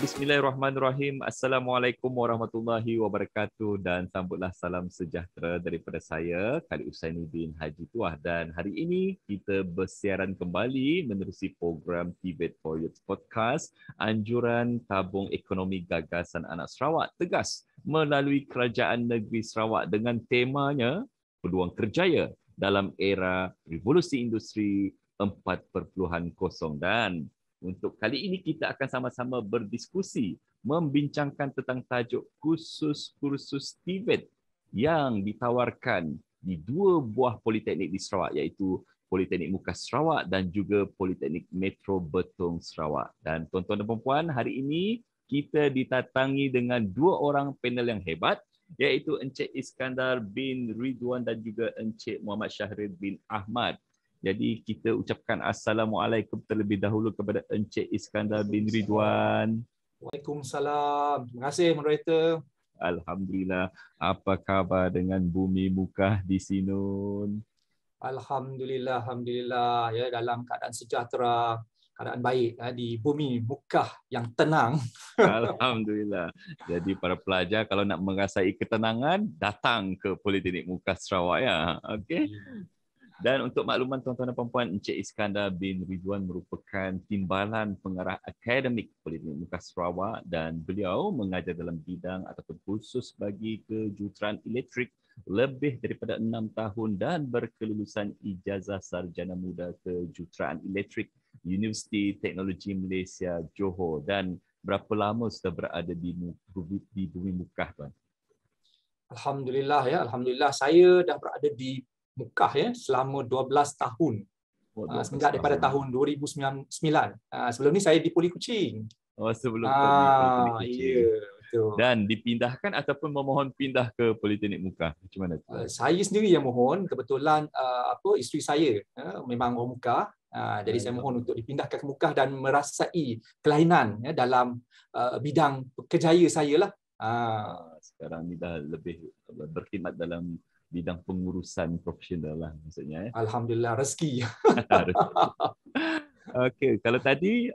Bismillahirrahmanirrahim. Assalamualaikum warahmatullahi wabarakatuh dan sambutlah salam sejahtera daripada saya, Khalid Husaini bin Haji Tuah, dan hari ini kita bersiaran kembali menerusi program Tibet for Youth Podcast, anjuran tabung ekonomi gagasan anak Sarawak tegas melalui Kerajaan Negeri Sarawak dengan temanya peluang kerjaya dalam era revolusi industri 4.0, dan untuk kali ini kita akan sama-sama berdiskusi membincangkan tentang tajuk khusus kursus TVET yang ditawarkan di dua buah politeknik di Sarawak, iaitu Politeknik Muka Sarawak dan juga Politeknik Metro Betong Sarawak. Dan tuan-tuan dan puan-puan, hari ini kita ditatangi dengan dua orang panel yang hebat, iaitu Encik Iskandar bin Ridwan dan juga Encik Muhammad Syahril bin Ahmad. Jadi kita ucapkan Assalamualaikum terlebih dahulu kepada Encik Iskandar bin Ridwan. Waalaikumsalam. Terima kasih moderator. Alhamdulillah. Apa khabar dengan bumi Mukah di Sinun? Alhamdulillah, alhamdulillah, ya, dalam keadaan sejahtera, keadaan baik di bumi Mukah yang tenang. Alhamdulillah. Jadi para pelajar kalau nak merasai ketenangan, datang ke Politeknik Muka Sarawak, ya. Okey. Dan untuk makluman tuan-tuan dan puan-puan, Encik Iskandar bin Ridwan merupakan timbalan pengarah akademik Politeknik Muka Sarawak dan beliau mengajar dalam bidang ataupun khusus bagi kejuruteraan elektrik lebih daripada 6 tahun dan berkelulusan ijazah sarjana muda kejuruteraan elektrik Universiti Teknologi Malaysia Johor. Dan berapa lama sudah berada di bumi Mukah, tuan? Alhamdulillah, ya, alhamdulillah, saya dah berada di Mukah, ya, selama 12 tahun. Semenjak daripada tahun 2009. Sebelum ni saya di Poli Kuching. Oh, sebelum Politeknik Kuching. Ya, betul. Dan dipindahkan ataupun memohon pindah ke Politeknik Mukah. Macam mana tu? Saya sendiri yang mohon. Kebetulan isteri saya memang orang Mukah. Jadi saya mohon untuk dipindahkan ke Mukah dan merasai kelainan, ya, dalam bidang kerjaya saya lah. Sekarang ni dah lebih berkhidmat dalam bidang pengurusan profesional lah, maksudnya. Alhamdulillah, rezeki. Okey, kalau tadi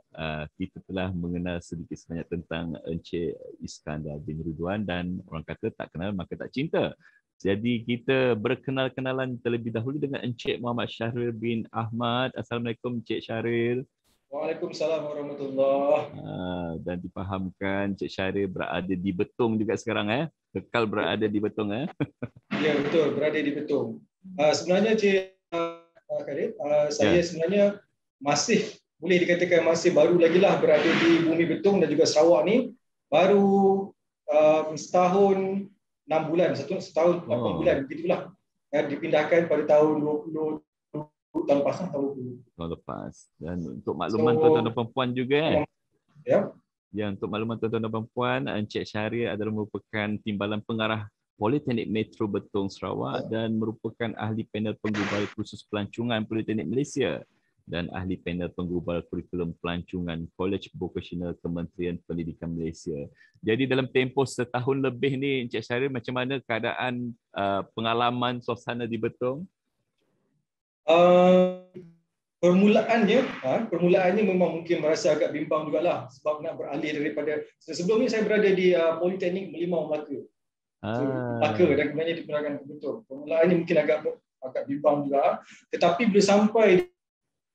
kita telah mengenal sedikit sebanyak tentang Encik Iskandar bin Ridwan, dan orang kata tak kenal maka tak cinta. Jadi kita berkenal-kenalan terlebih dahulu dengan Encik Muhammad Syahril bin Ahmad. Assalamualaikum Encik Syahril. Waalaikumsalam warahmatullahi. Dan difahamkan Encik Syahril berada di Betong juga sekarang, kekal berada di Betong. Ya, betul, berada di Betong. Sebenarnya Cik Khalid, saya sebenarnya masih boleh dikatakan masih baru lagi lah berada di bumi Betong dan juga Sarawak ni. Baru setahun 6 bulan, setahun 8 bulan begitulah. Dipindahkan pada tahun 20 tahun lepas, tahun lepas. Dan untuk makluman tuan-tuan dan puan-puan juga, ya. Ya, untuk makluman tuan-tuan dan puan-puan, Encik Syahril adalah merupakan timbalan pengarah Politeknik Metro Betong Sarawak dan merupakan ahli panel penggubal kursus pelancongan Politeknik Malaysia dan ahli panel penggubal kurikulum pelancongan College Vocational Kementerian Pendidikan Malaysia. Jadi dalam tempoh setahun lebih ni, Encik Syahril, macam mana keadaan pengalaman suasana di Betong? Permulaannya memang mungkin merasa agak bimbang jugalah sebab nak beralih daripada, sebelum ni saya berada di Politeknik Merlimau Melaka. Melaka dan kemudian dipindahkan ke Betong. Permulaannya mungkin agak bimbang juga, tetapi bila sampai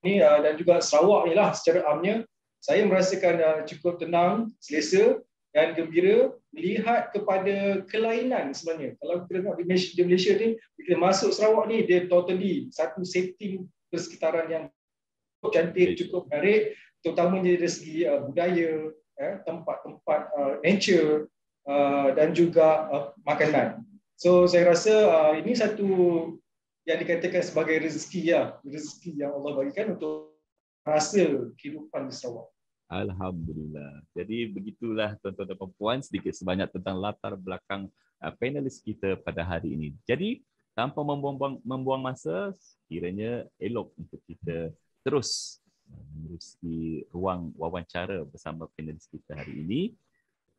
ni dan juga Sarawak ni lah secara amnya, saya merasakan cukup tenang, selesa dan gembira melihat kepada kelainan sebenarnya. Kalau kita tengok di Malaysia ni, bila masuk Sarawak ni, dia totally satu setting persekitaran yang cantik, cukup menarik, terutamanya dari segi budaya, tempat-tempat nature dan juga makanan. So saya rasa ini satu yang dikatakan sebagai rezeki yang Allah bagikan untuk hasil kehidupan di Sarawak. Alhamdulillah. Jadi begitulah tuan-tuan dan puan-puan sedikit sebanyak tentang latar belakang panelis kita pada hari ini. Jadi tanpa membuang masa, kiranya elok untuk kita terus menerusi ruang wawancara bersama panelis kita hari ini.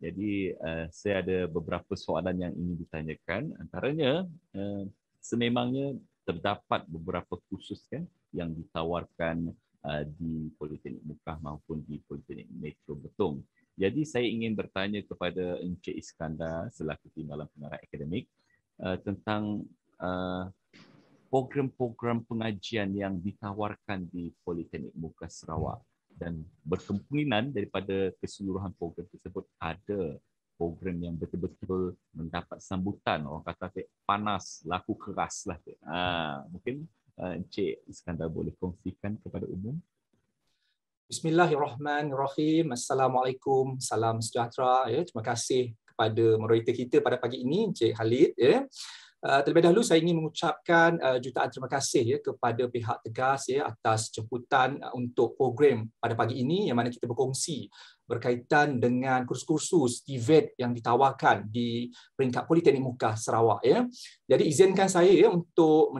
Jadi saya ada beberapa soalan yang ingin ditanyakan. Antaranya sememangnya terdapat beberapa kursus yang ditawarkan di Politeknik Mukah maupun di Politeknik Metro Betong Jadi saya ingin bertanya kepada Encik Iskandar selaku Timbalan Pengarah Akademik tentang program-program pengajian yang ditawarkan di Politeknik Muka Sarawak, dan berkemungkinan daripada keseluruhan program tersebut ada program yang betul-betul mendapat sambutan, orang kata panas, laku keras lah. Mungkin Encik Iskandar boleh kongsikan kepada umum. Bismillahirrahmanirrahim. Assalamualaikum, salam sejahtera. Terima kasih kepada moderator kita pada pagi ini, Encik Khalid. Terlebih dahulu saya ingin mengucapkan jutaan terima kasih kepada pihak Tegas atas jemputan untuk program pada pagi ini, yang mana kita berkongsi berkaitan dengan kursus-kursus event yang ditawarkan di peringkat Politeknik Muka Sarawak. Jadi izinkan saya untuk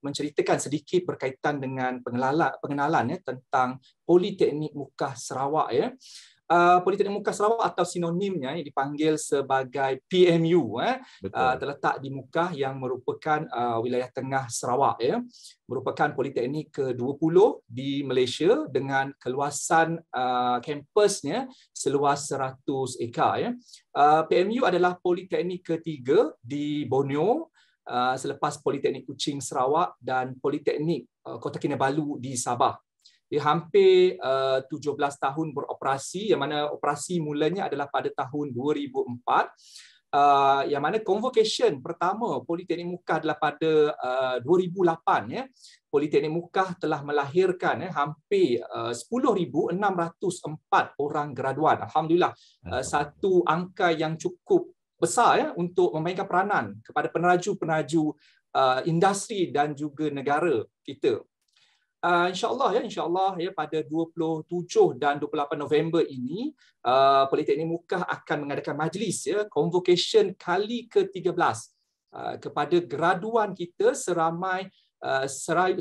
menceritakan sedikit berkaitan dengan pengenalan tentang Politeknik Muka Sarawak. Politeknik Muka Sarawak atau sinonimnya yang dipanggil sebagai PMU terletak di Muka yang merupakan wilayah tengah Sarawak, merupakan politeknik ke-20 di Malaysia dengan keluasan kampusnya seluas 100 ekar. PMU adalah politeknik ketiga di Borneo selepas Politeknik Kuching Sarawak dan Politeknik Kota Kinabalu di Sabah. Dia hampir 17 tahun beroperasi, yang mana operasi mulanya adalah pada tahun 2004, yang mana convocation pertama Politeknik Muka adalah pada 2008. Politeknik Muka telah melahirkan hampir 10,604 orang graduan. Alhamdulillah, satu angka yang cukup besar untuk memainkan peranan kepada peneraju-peneraju industri dan juga negara kita. InsyaAllah pada 27 dan 28 November ini Politeknik Muka akan mengadakan majlis convocation kali ke-13 kepada graduan kita seramai 1,540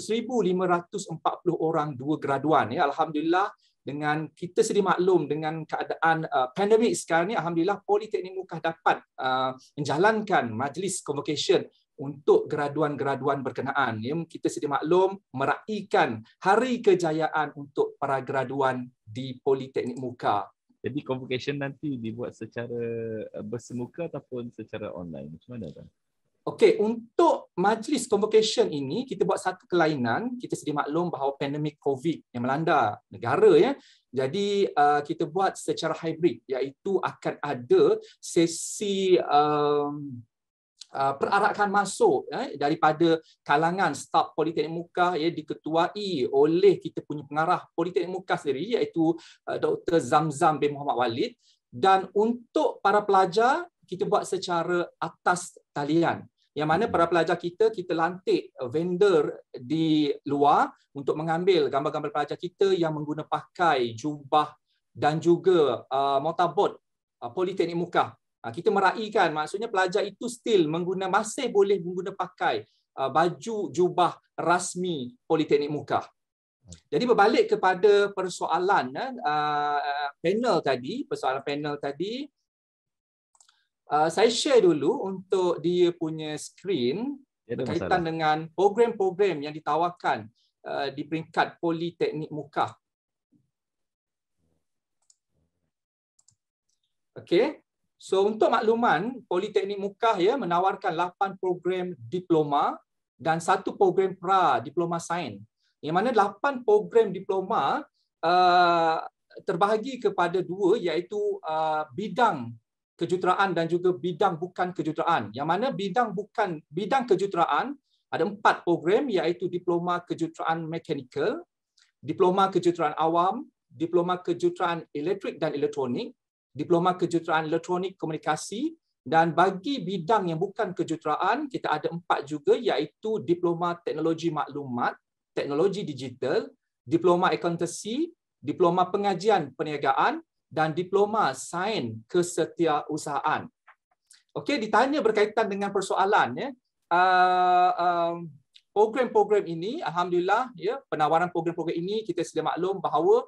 orang, 2 graduan. Alhamdulillah, dengan kita sedia maklum dengan keadaan pandemik sekarang ni, alhamdulillah Politeknik Muka dapat menjalankan majlis convocation untuk graduan-graduan berkenaan. Kita sedia maklum meraihkan hari kejayaan untuk para graduan di Politeknik Muka. Jadi convocation nanti dibuat secara bersemuka ataupun secara online? Macam mana kan? Okey, untuk majlis convocation ini kita buat satu kelainan. Kita sedia maklum bahawa pandemik COVID yang melanda negara, jadi kita buat secara hybrid, iaitu akan ada sesi perarakan masuk daripada kalangan staf Politeknik Muka diketuai oleh kita punya pengarah Politeknik Muka sendiri, iaitu Dr. Zamzam bin Muhammad Walid. Dan untuk para pelajar kita buat secara atas talian, yang mana para pelajar kita lantik vendor di luar untuk mengambil gambar-gambar pelajar kita yang menggunakan pakai jubah dan juga mortabot Politeknik Muka. Kita meraihkan, maksudnya pelajar itu masih boleh menggunakan pakai baju jubah rasmi Politeknik Muka. Jadi berbalik kepada persoalan panel tadi, saya share dulu untuk dia punya skrin berkaitan dengan program-program yang ditawarkan di peringkat Politeknik Muka. Okey. So untuk makluman, Politeknik Muka menawarkan 8 program diploma dan 1 program pra-diploma sains. Yang mana 8 program diploma terbahagi kepada 2, iaitu bidang kejuruteraan dan juga bidang bukan kejuruteraan. Yang mana bidang kejuruteraan ada 4 program, iaitu diploma kejuruteraan mekanikal, diploma kejuruteraan awam, diploma kejuruteraan elektrik dan elektronik, diploma kejuruteraan elektronik komunikasi, dan bagi bidang yang bukan kejuruteraan kita ada 4 juga, iaitu diploma teknologi maklumat, teknologi digital, diploma akuntansi, diploma pengajian perniagaan dan diploma sains kesetiausahaan. Okey, ditanya berkaitan dengan persoalan program-program ini, alhamdulillah penawaran program-program ini kita sedia maklum bahawa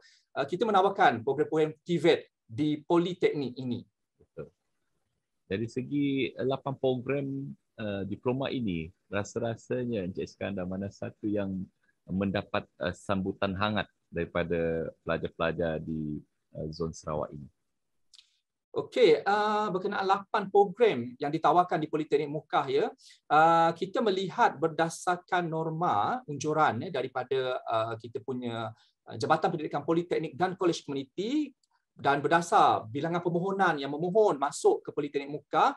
kita menawarkan program-program TVET di Politeknik ini. Betul. Dari segi 8 program diploma ini, rasa-rasanya Encik Iskandar, mana satu yang mendapat sambutan hangat daripada pelajar-pelajar di zon Sarawak ini? Okey, berkenaan 8 program yang ditawarkan di Politeknik Mukah ya, kita melihat berdasarkan norma unjuran daripada kita punya Jabatan Pendidikan Politeknik dan Kolej Komuniti, dan berdasar bilangan permohonan yang memohon masuk ke Politeknik Mukah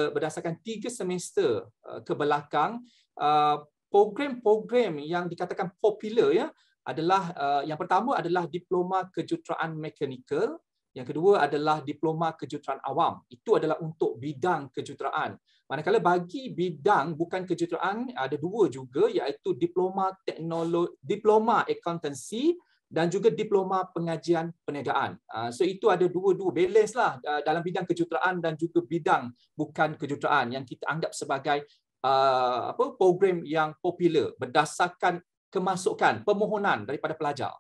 berdasarkan 3 semester ke belakang, program-program yang dikatakan popular ya adalah yang pertama adalah Diploma Kejuruteraan Mekanikal. Yang kedua adalah Diploma Kejuruteraan Awam. Itu adalah untuk bidang kejuruteraan. Manakala bagi bidang bukan kejuruteraan ada 2 juga, iaitu Diploma Accountancy dan juga Diploma Pengajian Perniagaan. So itu ada dua-dua balance lah dalam bidang kejuruteraan dan juga bidang bukan kejuruteraan yang kita anggap sebagai program yang popular berdasarkan kemasukan permohonan daripada pelajar.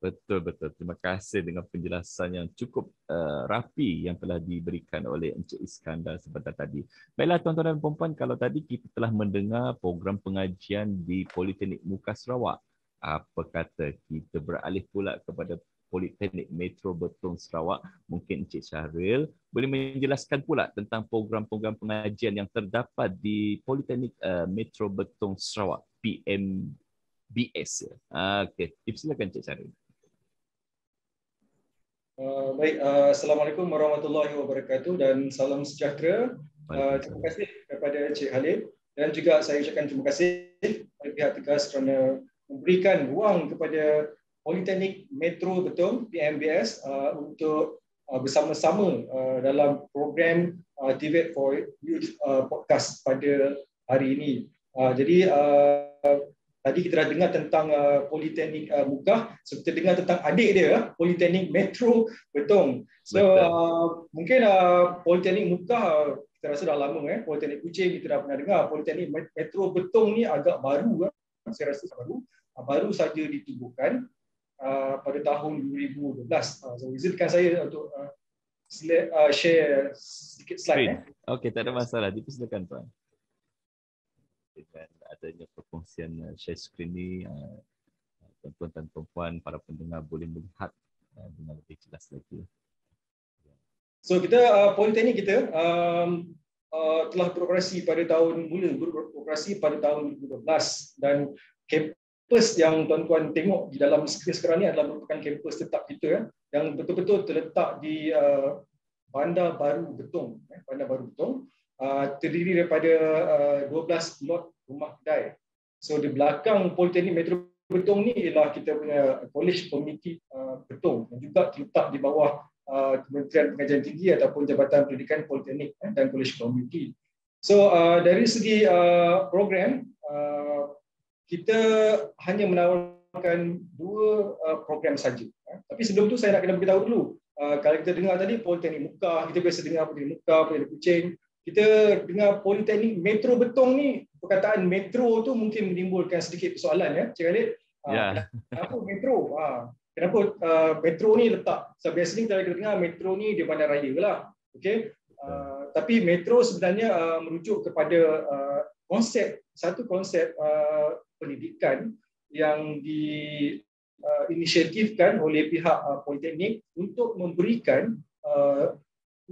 Betul. Terima kasih dengan penjelasan yang cukup rapi yang telah diberikan oleh Encik Iskandar sebentar tadi. Baiklah tuan-tuan dan puan-puan, kalau tadi kita telah mendengar program pengajian di Politeknik Mukah Sarawak, apa kata kita beralih pula kepada Politeknik Metro Betong Sarawak. Mungkin Encik Syahril boleh menjelaskan pula tentang program-program pengajian yang terdapat di Politeknik Metro Betong Sarawak, PMBS. Okey, silakan Encik Syahril. Baik, Assalamualaikum warahmatullahi wabarakatuh dan salam sejahtera. Terima kasih kepada Encik Halid dan juga saya ucapkan terima kasih kepada pihak Tegas kerana memberikan ruang kepada Politeknik Metro Betong PMBS untuk bersama-sama dalam program Debate for Youth podcast pada hari ini. Jadi tadi kita dah dengar tentang Politeknik Mukah, so kita dengar tentang adik dia, Politeknik Metro Betong. So mungkin Politeknik Mukah kita rasa dah lama, Politeknik Kuching kita dah pernah dengar. Politeknik Metro Betong ni agak baru, saya rasa baru saja ditubuhkan pada tahun 2012. So izinkan saya untuk share sedikit slide. Okey, tak ada masalah. Dipersilakan tuan. Dengan adanya perkongsian share screen ni, tuan-tuan dan puan-puan, para pendengar boleh melihat dengan lebih jelas lagi. So kita Politeknik kita telah beroperasi pada tahun 2012 dan kampus yang tuan-tuan tengok di dalam skrin sekarang ni adalah merupakan kampus tetap kita yang betul-betul terletak di Bandar Baru Betong. Bandar Baru Betong. Terdiri daripada 12 lot rumah kedai. So di belakang Politeknik Metro Betong ni ialah kita punya Kolej Komuniti Betong yang juga terletak di bawah Kementerian Pengajian Tinggi ataupun Jabatan Pendidikan Politeknik dan Kolej Komuniti. So dari segi program, kita hanya menawarkan 2 program saja. Tapi sebelum tu saya nak kena beritahu dulu. Kalau kita dengar tadi Politeknik Mukah, kita biasa dengar Politeknik Mukah, Politeknik Kuching. Kita dengar Politeknik Metro Betong ni, perkataan metro tu mungkin menimbulkan sedikit persoalan ya, Cik Khalid. Kenapa metro? Kenapa metro ni letak? So biasanya kita dengar metro ni di bandar raya lah. Okey. Tapi metro sebenarnya merujuk kepada satu konsep pendidikan yang diinisiatifkan oleh pihak Politeknik untuk memberikan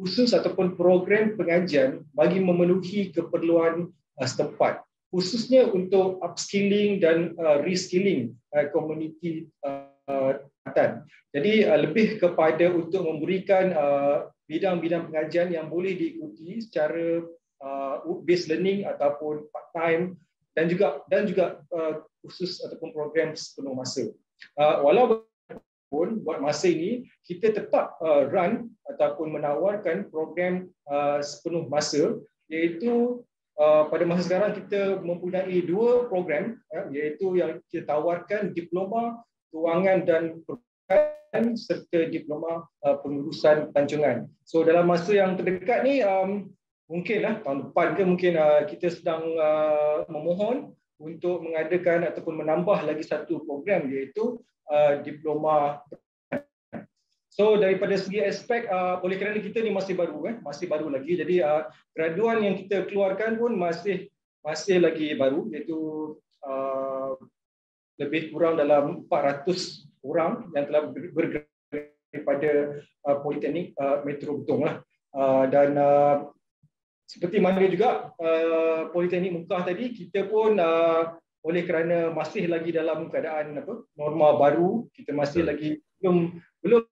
khusus ataupun program pengajian bagi memenuhi keperluan setempat, khususnya untuk upskilling dan reskilling komuniti tempatan. Jadi lebih kepada untuk memberikan bidang-bidang pengajian yang boleh diikuti secara based learning ataupun part time dan juga khusus ataupun program sepenuh masa. Walaupun buat masa ini kita tetap run ataupun menawarkan program sepenuh masa, iaitu pada masa sekarang kita mempunyai 2 program, iaitu yang kita tawarkan Diploma Kewangan dan Perbankan serta Diploma Pengurusan Pelancongan. So dalam masa yang terdekat ni mungkin tahun depan ke mungkin kita sedang memohon untuk mengadakan ataupun menambah lagi satu program, iaitu diploma. So daripada segi aspek oleh kerana kita ni masih baru lagi, jadi graduan yang kita keluarkan pun masih lagi baru, iaitu lebih kurang dalam 400 orang yang telah bergraduasi daripada Politeknik Metro Betong lah. Dan seperti mana juga Politeknik Mukkah tadi, kita pun oleh kerana masih lagi dalam keadaan norma baru, kita masih lagi belum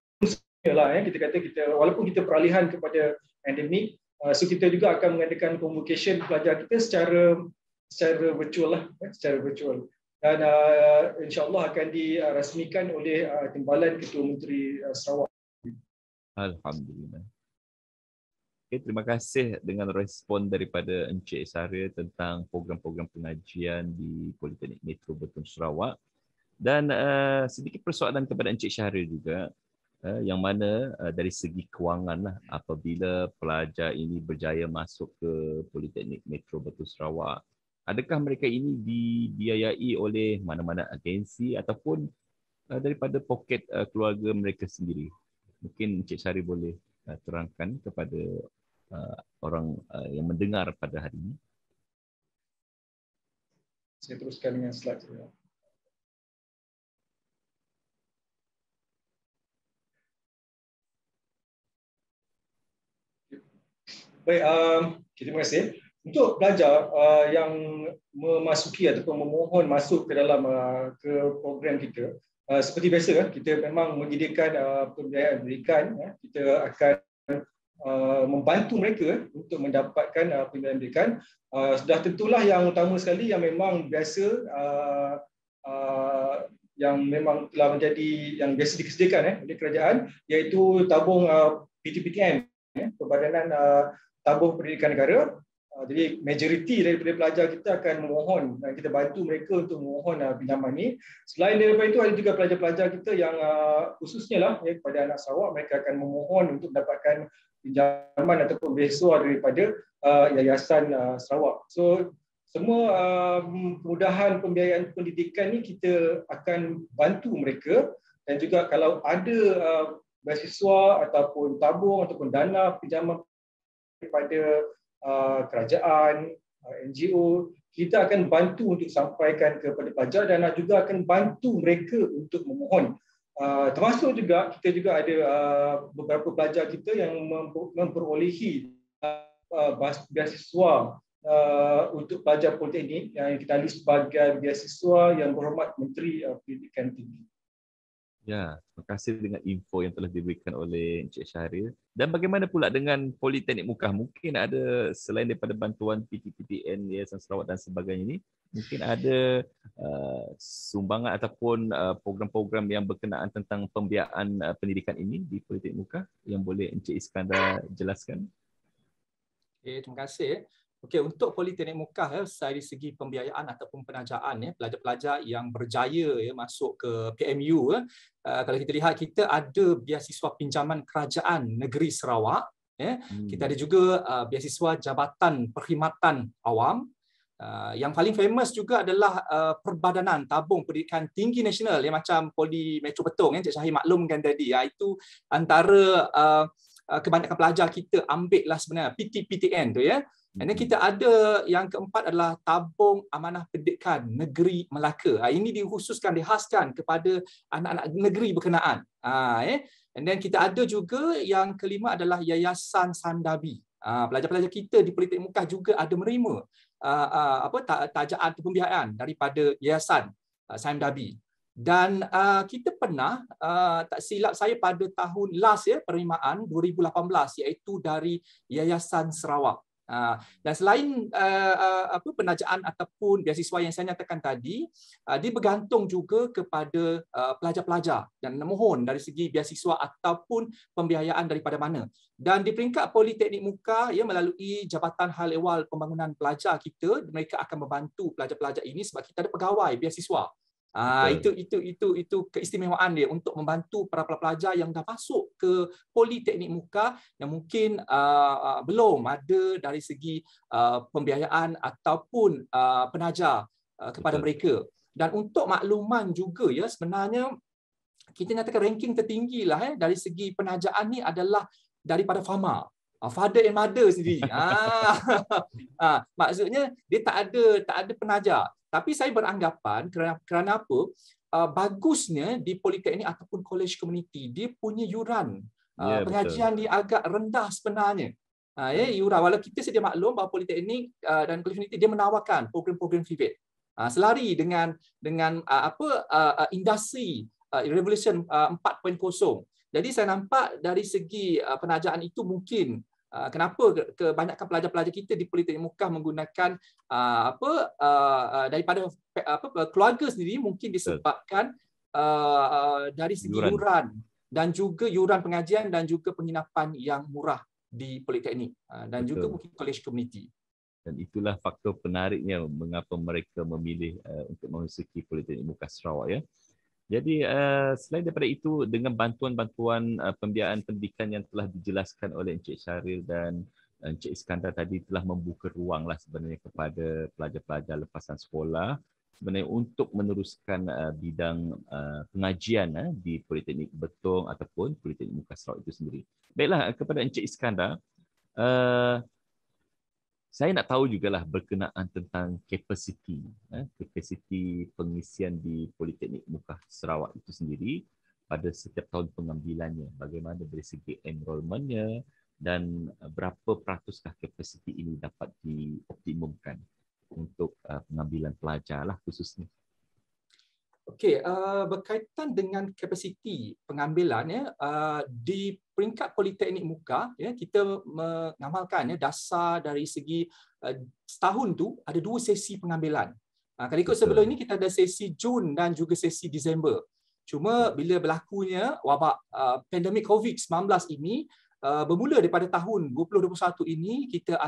lah, kita kata walaupun kita peralihan kepada endemik, so kita juga akan mengadakan convocation pelajar kita secara virtual lah, secara virtual. Dan insya-Allah akan dirasmikan oleh Timbalan Ketua Menteri Sarawak. Alhamdulillah. Okay, terima kasih dengan respon daripada Encik Syahrir tentang program-program pengajian di Politeknik Metro Betong Sarawak. Dan sedikit persoalan kepada Encik Syahrir juga, yang mana dari segi kewangan lah, apabila pelajar ini berjaya masuk ke Politeknik Metro Betong Sarawak, adakah mereka ini dibiayai oleh mana-mana agensi ataupun daripada poket keluarga mereka sendiri? Mungkin Encik Syahrir boleh terangkan kepada orang yang mendengar pada hari ini. Saya teruskan dengan slide saya. Baik, terima kasih. Untuk pelajar yang memasuki ataupun memohon masuk ke dalam ke program kita, seperti biasa kita memang menyediakan pembiayaan pendidikan. Kita akan membantu mereka untuk mendapatkan pembiayaan pendidikan. Sudah tentulah yang utama sekali yang memang biasa yang memang telah menjadi yang biasa disediakan oleh kerajaan, iaitu tabung PTPTN, Perbadanan Tabung Pendidikan Negara. Jadi majoriti daripada pelajar kita akan memohon dan kita bantu mereka untuk memohon pinjaman ini. Selain daripada itu, ada juga pelajar-pelajar kita yang khususnya lah kepada anak Sarawak, mereka akan memohon untuk mendapatkan pinjaman ataupun beasiswa daripada Yayasan Sarawak. So semua kemudahan pembiayaan pendidikan ni kita akan bantu mereka, dan juga kalau ada beasiswa ataupun tabung ataupun dana pinjaman daripada kerajaan, NGO, kita akan bantu untuk sampaikan kepada pelajar dan juga akan bantu mereka untuk memohon. Termasuk juga kita juga ada beberapa pelajar kita yang memperolehi beasiswa untuk pelajar politeknik yang dikenali sebagai beasiswa Yang Berhormat Menteri Pendidikan Tinggi. Ya, terima kasih dengan info yang telah diberikan oleh Encik Syahrir. Dan bagaimana pula dengan Politeknik Mukkah? Mungkin ada, selain daripada bantuan PTPTN, Yayasan Sarawak dan sebagainya ini, mungkin ada sumbangan ataupun program-program yang berkenaan tentang pembiayaan pendidikan ini di Politeknik Mukkah yang boleh Encik Iskandar jelaskan? Okay, terima kasih. Okey, untuk Politeknik Mukkah dari segi pembiayaan ataupun penajaan pelajar-pelajar yang berjaya masuk ke PMU, kalau kita lihat kita ada beasiswa pinjaman Kerajaan Negeri Sarawak, kita ada juga beasiswa Jabatan Perkhidmatan Awam. Yang paling famous juga adalah Perbadanan Tabung Pendidikan Tinggi Nasional yang macam Poli Metro Betong, Encik Syahrir maklumkan tadi. Itu antara kebanyakan pelajar kita ambil lah sebenarnya PTPTN tu ya. Dan kita ada yang keempat adalah Tabung Amanah Pendidikan Negeri Melaka. Ini dikhususkan, dihaskan kepada anak-anak negeri berkenaan. And then kita ada juga yang kelima adalah Yayasan Sandabi. Pelajar-pelajar kita di Politeknik Mukkah juga ada menerima tajaan pembiayaan daripada Yayasan Sandabi. Dan kita pernah, tak silap saya pada tahun last penerimaan 2018, iaitu dari Yayasan Sarawak. Dan selain penajaan ataupun beasiswa yang saya nyatakan tadi, dia bergantung juga kepada pelajar-pelajar dan memohon dari segi beasiswa ataupun pembiayaan daripada mana. Dan di peringkat Politeknik Mukkah melalui Jabatan Hal Ehwal Pembangunan Pelajar kita, mereka akan membantu pelajar-pelajar ini sebab kita ada pegawai beasiswa. Itu keistimewaan dia untuk membantu para pelajar yang dah masuk ke Politeknik Mukkah yang mungkin belum ada dari segi pembiayaan ataupun penajar kepada mereka. Dan untuk makluman juga sebenarnya kita nyatakan ranking tertinggi lah dari segi penajaan ni adalah daripada FAMA. Father and mother sendiri. Maksudnya dia tak ada penajar. Tapi saya beranggapan kerana apa? bagusnya di politeknik ataupun college community, dia punya yuran pengajian betul. dia agak rendah sebenarnya. Yuran, walau kita sedia maklum bahawa politeknik dan college community dia menawarkan program-program FIVET. Selari dengan industri revolution 4.0. Jadi saya nampak dari segi penajaan itu mungkin kenapa kebanyakan pelajar-pelajar kita di Politeknik Mukah menggunakan daripada keluarga sendiri, mungkin disebabkan dari segi yuran dan juga yuran pengajian dan juga penginapan yang murah di Politeknik dan juga mungkin college community. Dan itulah faktor penariknya mengapa mereka memilih untuk memasuki Politeknik Mukah Sarawak, ya. Jadi selain daripada itu, dengan bantuan-bantuan pembiayaan pendidikan yang telah dijelaskan oleh Encik Syahril dan Encik Iskandar tadi, telah membuka ruanglah sebenarnya kepada pelajar-pelajar lepasan sekolah sebenarnya untuk meneruskan bidang pengajian di Politeknik Betong ataupun Politeknik Mukah Sarawak itu sendiri. Baiklah, kepada Encik Iskandar, saya nak tahu jugalah berkenaan tentang kapasiti pengisian di Politeknik Mukah Sarawak itu sendiri pada setiap tahun pengambilannya. Bagaimana dari segi enrolmentnya dan berapa peratuskah kapasiti ini dapat dioptimumkan untuk pengambilan pelajar lah khususnya. Okey, berkaitan dengan kapasiti pengambilan di peringkat Politeknik Mukah, kita mengamalkan dasar dari segi setahun tu ada 2 sesi pengambilan. Kalau ikut sebelum ini kita ada sesi Jun dan juga sesi Disember. Cuma bila berlakunya wabak pandemik COVID-19 ini, bermula daripada tahun 2021 ini, kita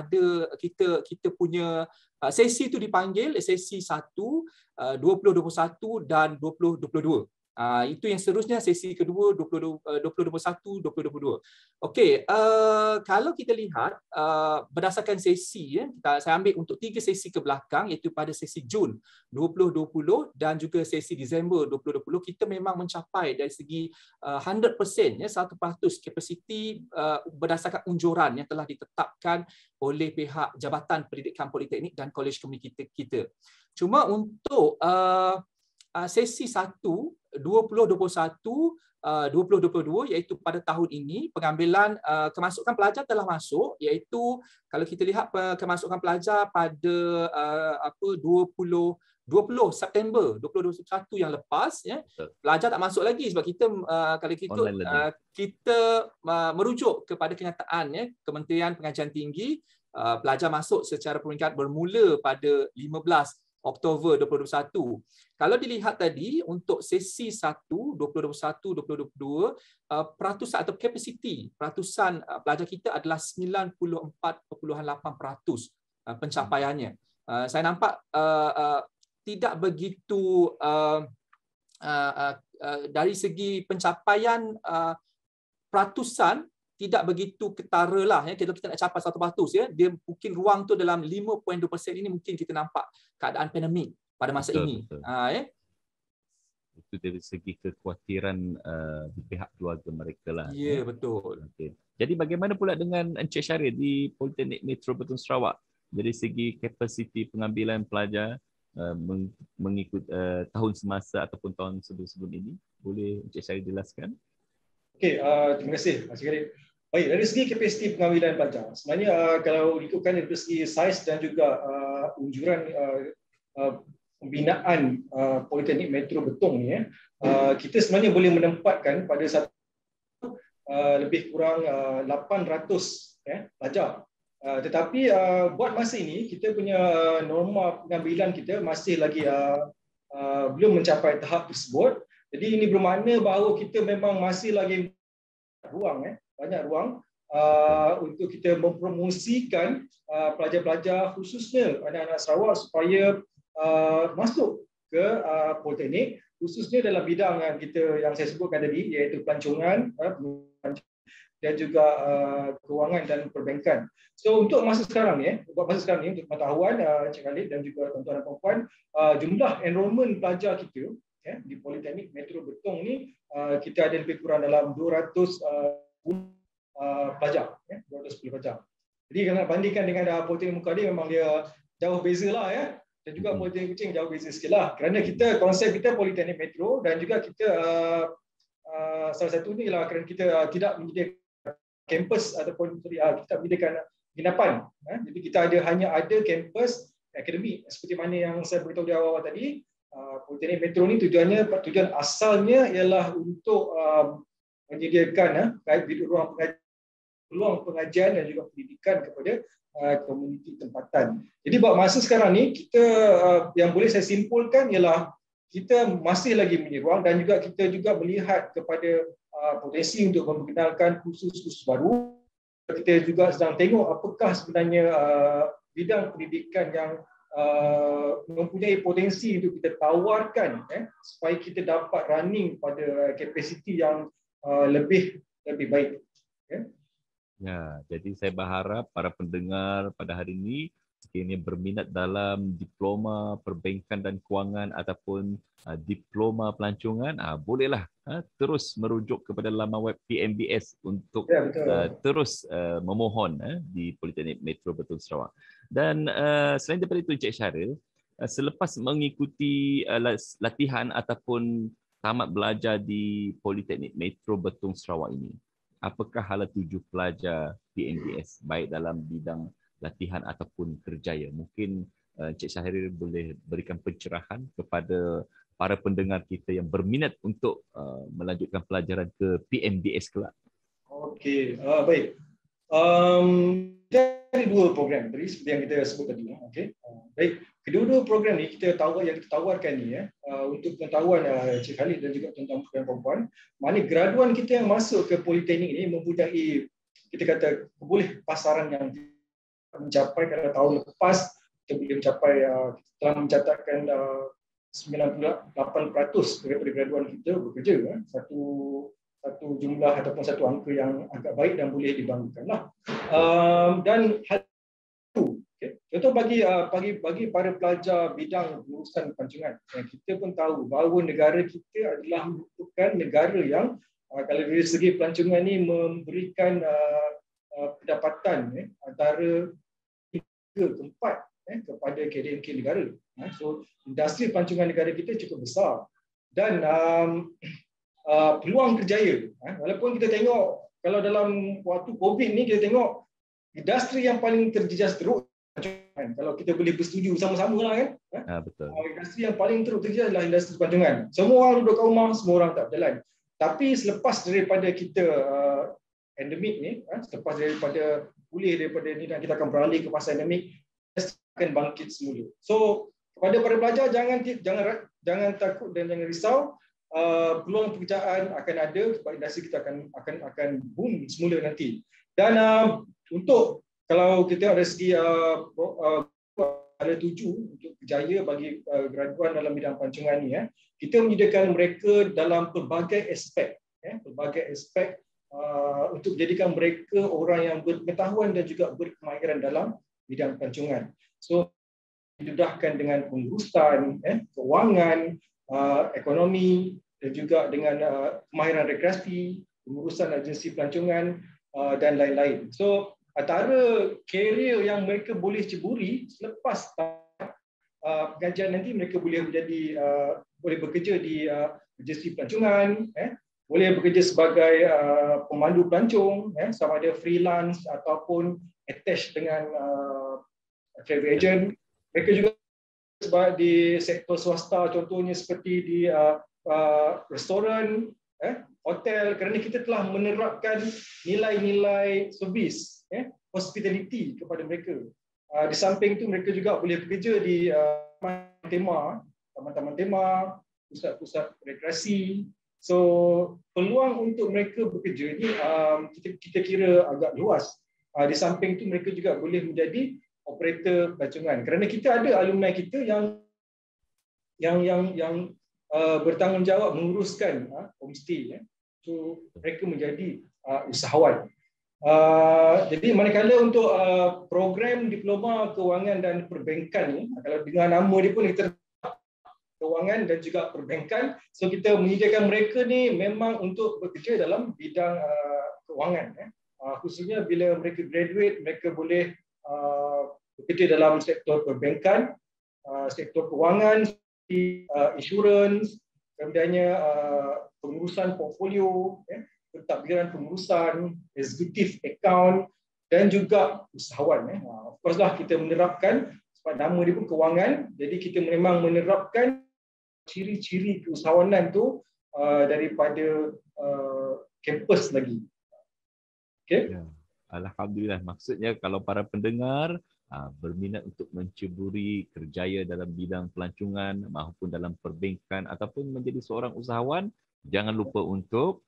punya sesi itu dipanggil sesi 1, 2021 dan 2022. Itu yang seterusnya sesi kedua 2021, 2022. Okey, kalau kita lihat berdasarkan sesi, saya ambil untuk 3 sesi ke belakang, iaitu pada sesi Jun 2020 dan juga sesi Disember 2020, kita memang mencapai dari segi 100%, 100% kapasiti berdasarkan unjuran yang telah ditetapkan oleh pihak Jabatan Pendidikan Politeknik dan Kolej Komuniti kita. Cuma untuk sesi 1 2021 2022, iaitu pada tahun ini pengambilan kemasukan pelajar telah masuk, iaitu kalau kita lihat kemasukan pelajar pada 20 September 2021 yang lepas, pelajar tak masuk lagi sebab kita kalau kita merujuk kepada kenyataan Kementerian Pengajian Tinggi, pelajar masuk secara peringkat bermula pada 15 Oktober 2021. Kalau dilihat tadi untuk sesi 1 2021-2022, peratusan atau kapasiti peratusan pelajar kita adalah 94.8% pencapaiannya. Saya nampak tidak begitu dari segi pencapaian peratusan tidak begitu ketara lah. Kalau kita nak capai 100%, dia mungkin ruang tu dalam 5.2% ini mungkin kita nampak keadaan pandemik pada masa ini. Itu dari segi kekhawatiran di pihak keluarga mereka lah. Ya, betul. Okay. Jadi bagaimana pula dengan Encik Syahril di Politeknik Metro Betong Sarawak? Dari segi kapasiti pengambilan pelajar mengikut tahun semasa ataupun tahun sebelum-sebelum ini, boleh Encik Syahril jelaskan? Okey, terima kasih Encik Syahril. Baik, dari segi kapasiti pengambilan pelajar, sebenarnya kalau ikutkan dari segi saiz dan juga unjuran pembinaan Politeknik Metro Betong ni, kita sebenarnya boleh menempatkan pada lebih kurang 800 pelajar. Tetapi buat masa ini kita punya norma pengambilan kita masih lagi belum mencapai tahap tersebut. Jadi ini bermakna bahawa kita memang masih lagi banyak ruang untuk kita mempromosikan pelajar-pelajar khususnya anak-anak Sarawak supaya masuk ke Politeknik, khususnya dalam bidang yang saya sebutkan tadi, iaitu pelancongan dan juga kewangan dan perbankan. So untuk masa sekarang ni, untuk pengetahuan Encik Khalid dan juga tuan-tuan dan puan-puan, jumlah enrolment pelajar kita di Politeknik Metro Betong ni, kita ada lebih kurang dalam 200 pelajar, 210 pelajar. Jadi kalau bandingkan dengan Politeknik Mukah, memang dia jauh beza lah dan juga Politeknik Kuching jauh beza sikit lah. Kerana kita, konsep kita Politeknik Metro dan juga kita salah satunya ialah kerana kita tidak menyediakan kampus ataupun kita menyediakan penginapan. Jadi kita hanya ada kampus akademik seperti mana yang saya beritahu di awal tadi. Politeknik Metro ni tujuan asalnya ialah untuk menyediakan peluang pengajian dan juga pendidikan kepada komuniti tempatan. Jadi buat masa sekarang ni kita yang boleh saya simpulkan ialah kita masih lagi menyeruang dan juga kita juga melihat kepada potensi untuk memperkenalkan kursus-kursus baru. Kita juga sedang tengok apakah sebenarnya bidang pendidikan yang mempunyai potensi untuk kita tawarkan supaya kita dapat running pada kapasiti yang lebih baik. Ya, jadi saya berharap para pendengar pada hari ini sekiranya berminat dalam diploma perbankan dan kewangan ataupun diploma pelancongan, bolehlah terus merujuk kepada laman web PMBS untuk terus memohon di Politeknik Metro Bentong Sarawak. Dan selain daripada itu, Encik Syahril, selepas mengikuti latihan ataupun tamat belajar di Politeknik Metro Bentong Sarawak ini, apakah hala tuju pelajar PMBS baik dalam bidang latihan ataupun kerjaya? Mungkin Encik Syahril boleh berikan pencerahan kepada para pendengar kita yang berminat untuk melanjutkan pelajaran ke PMBS kelak. Okey, baik. Ada dua program tadi seperti yang kita sebut tadi. Okey. Baik, kedua-dua program ni kita tawarkan ni untuk pengetahuan Encik Khalid dan juga tuan-tuan dan puan-puan, mana graduan kita yang masuk ke politeknik ni mempunyai, kita kata, boleh pasaran yang mencapai, kalau tahun lepas kita boleh mencapai, kita telah mencatatkan 98% daripada graduan kita bekerja. Satu jumlah ataupun satu angka yang agak baik dan boleh dibanggakan lah. Dan hal itu, contoh bagi para pelajar bidang urusan pelancongan, kita pun tahu bahawa negara kita adalah merupakan negara yang kalau dari segi pelancongan ni memberikan pendapatan antara 3 ke 4 kepada KDNK negara. So industri pelancongan negara kita cukup besar dan peluang kerjaya. Walaupun kita tengok kalau dalam waktu COVID ni kita tengok industri yang paling terjejas teruk, kalau kita boleh bersetuju bersama-sama lah kan. Betul. Industri yang paling teruk terjejas adalah industri pelancongan. Semua orang duduk kat rumah, semua orang tak berjalan. Tapi selepas daripada kita endemik ni, selepas daripada pulih daripada ni dan kita akan beralih ke fasa endemik, akan bangkit semula. So kepada para pelajar, jangan takut dan jangan risau. Peluang pekerjaan akan ada sebab industri kita akan boom semula nanti. Dan untuk kalau kita ada segi ada tuju untuk berjaya bagi graduan dalam bidang pelancongan ni, kita menyediakan mereka dalam pelbagai aspek, untuk menjadikan mereka orang yang berpengetahuan dan juga berkemahiran dalam bidang pelancongan. So didedahkan dengan pengurusan, kewangan, ekonomi dan juga dengan kemahiran rekreasi, pengurusan agensi pelancongan dan lain-lain. So antara karier yang mereka boleh ceburi selepas pengajian nanti, mereka boleh boleh bekerja di agensi pelancongan, boleh bekerja sebagai pemandu pelancong, sama ada freelance ataupun attached dengan travel agent. Mereka juga sebab di sektor swasta, contohnya seperti di restoran, hotel, kerana kita telah menerapkan nilai-nilai servis, hospitality kepada mereka. Di samping itu mereka juga boleh bekerja di taman-taman tema, pusat-pusat rekreasi. So peluang untuk mereka bekerja ni kita kira agak luas. Di samping itu mereka juga boleh menjadi operator pelancongan, kerana kita ada alumni kita yang bertanggungjawab menguruskan homestay. So mereka menjadi usahawan. Jadi manakala untuk program diploma kewangan dan perbankan ni, kalau dengan nama dia pun kita kewangan dan juga perbankan, so kita menyediakan mereka ni memang untuk bekerja dalam bidang kewangan. Khususnya bila mereka graduate, mereka boleh bekerja dalam sektor perbankan sektor kewangan, insurans, kemudiannya pengurusan portfolio, pentadbiran pengurusan, executive account dan juga usahawan. Of course lah kita menerapkan, sebab nama dia pun kewangan, jadi kita memang menerapkan ciri-ciri keusahawanan tu daripada kampus lagi. Okay? Ya. Alhamdulillah. Maksudnya kalau para pendengar berminat untuk menceburi kerjaya dalam bidang pelancongan maupun dalam perbankan ataupun menjadi seorang usahawan, jangan lupa untuk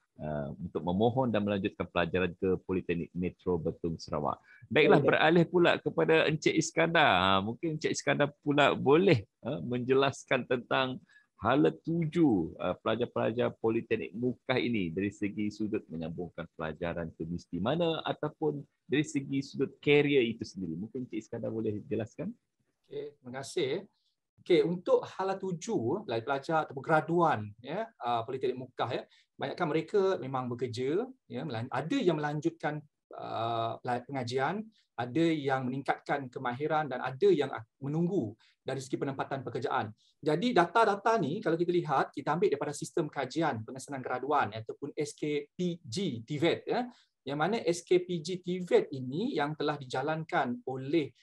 memohon dan melanjutkan pelajaran ke Politeknik Metro Betung Sarawak. Baiklah, beralih pula kepada Encik Iskandar. Mungkin Encik Iskandar pula boleh menjelaskan tentang hala tuju pelajar-pelajar Politeknik Mukah ini dari segi sudut menyambungkan pelajaran ke mesti mana ataupun dari segi sudut karier itu sendiri. Mungkin Encik Iskandar boleh jelaskan? Okay, terima kasih. Okay, untuk hala tuju pelajar atau graduan Politeknik Mukah, banyakkan mereka memang bekerja, ada yang melanjutkan pengajian, ada yang meningkatkan kemahiran dan ada yang menunggu dari segi penempatan pekerjaan. Jadi data-data ni kalau kita lihat, kita ambil daripada sistem kajian pengesanan graduan ataupun SKPG TVET, yang mana SKPG TVET ini yang telah dijalankan oleh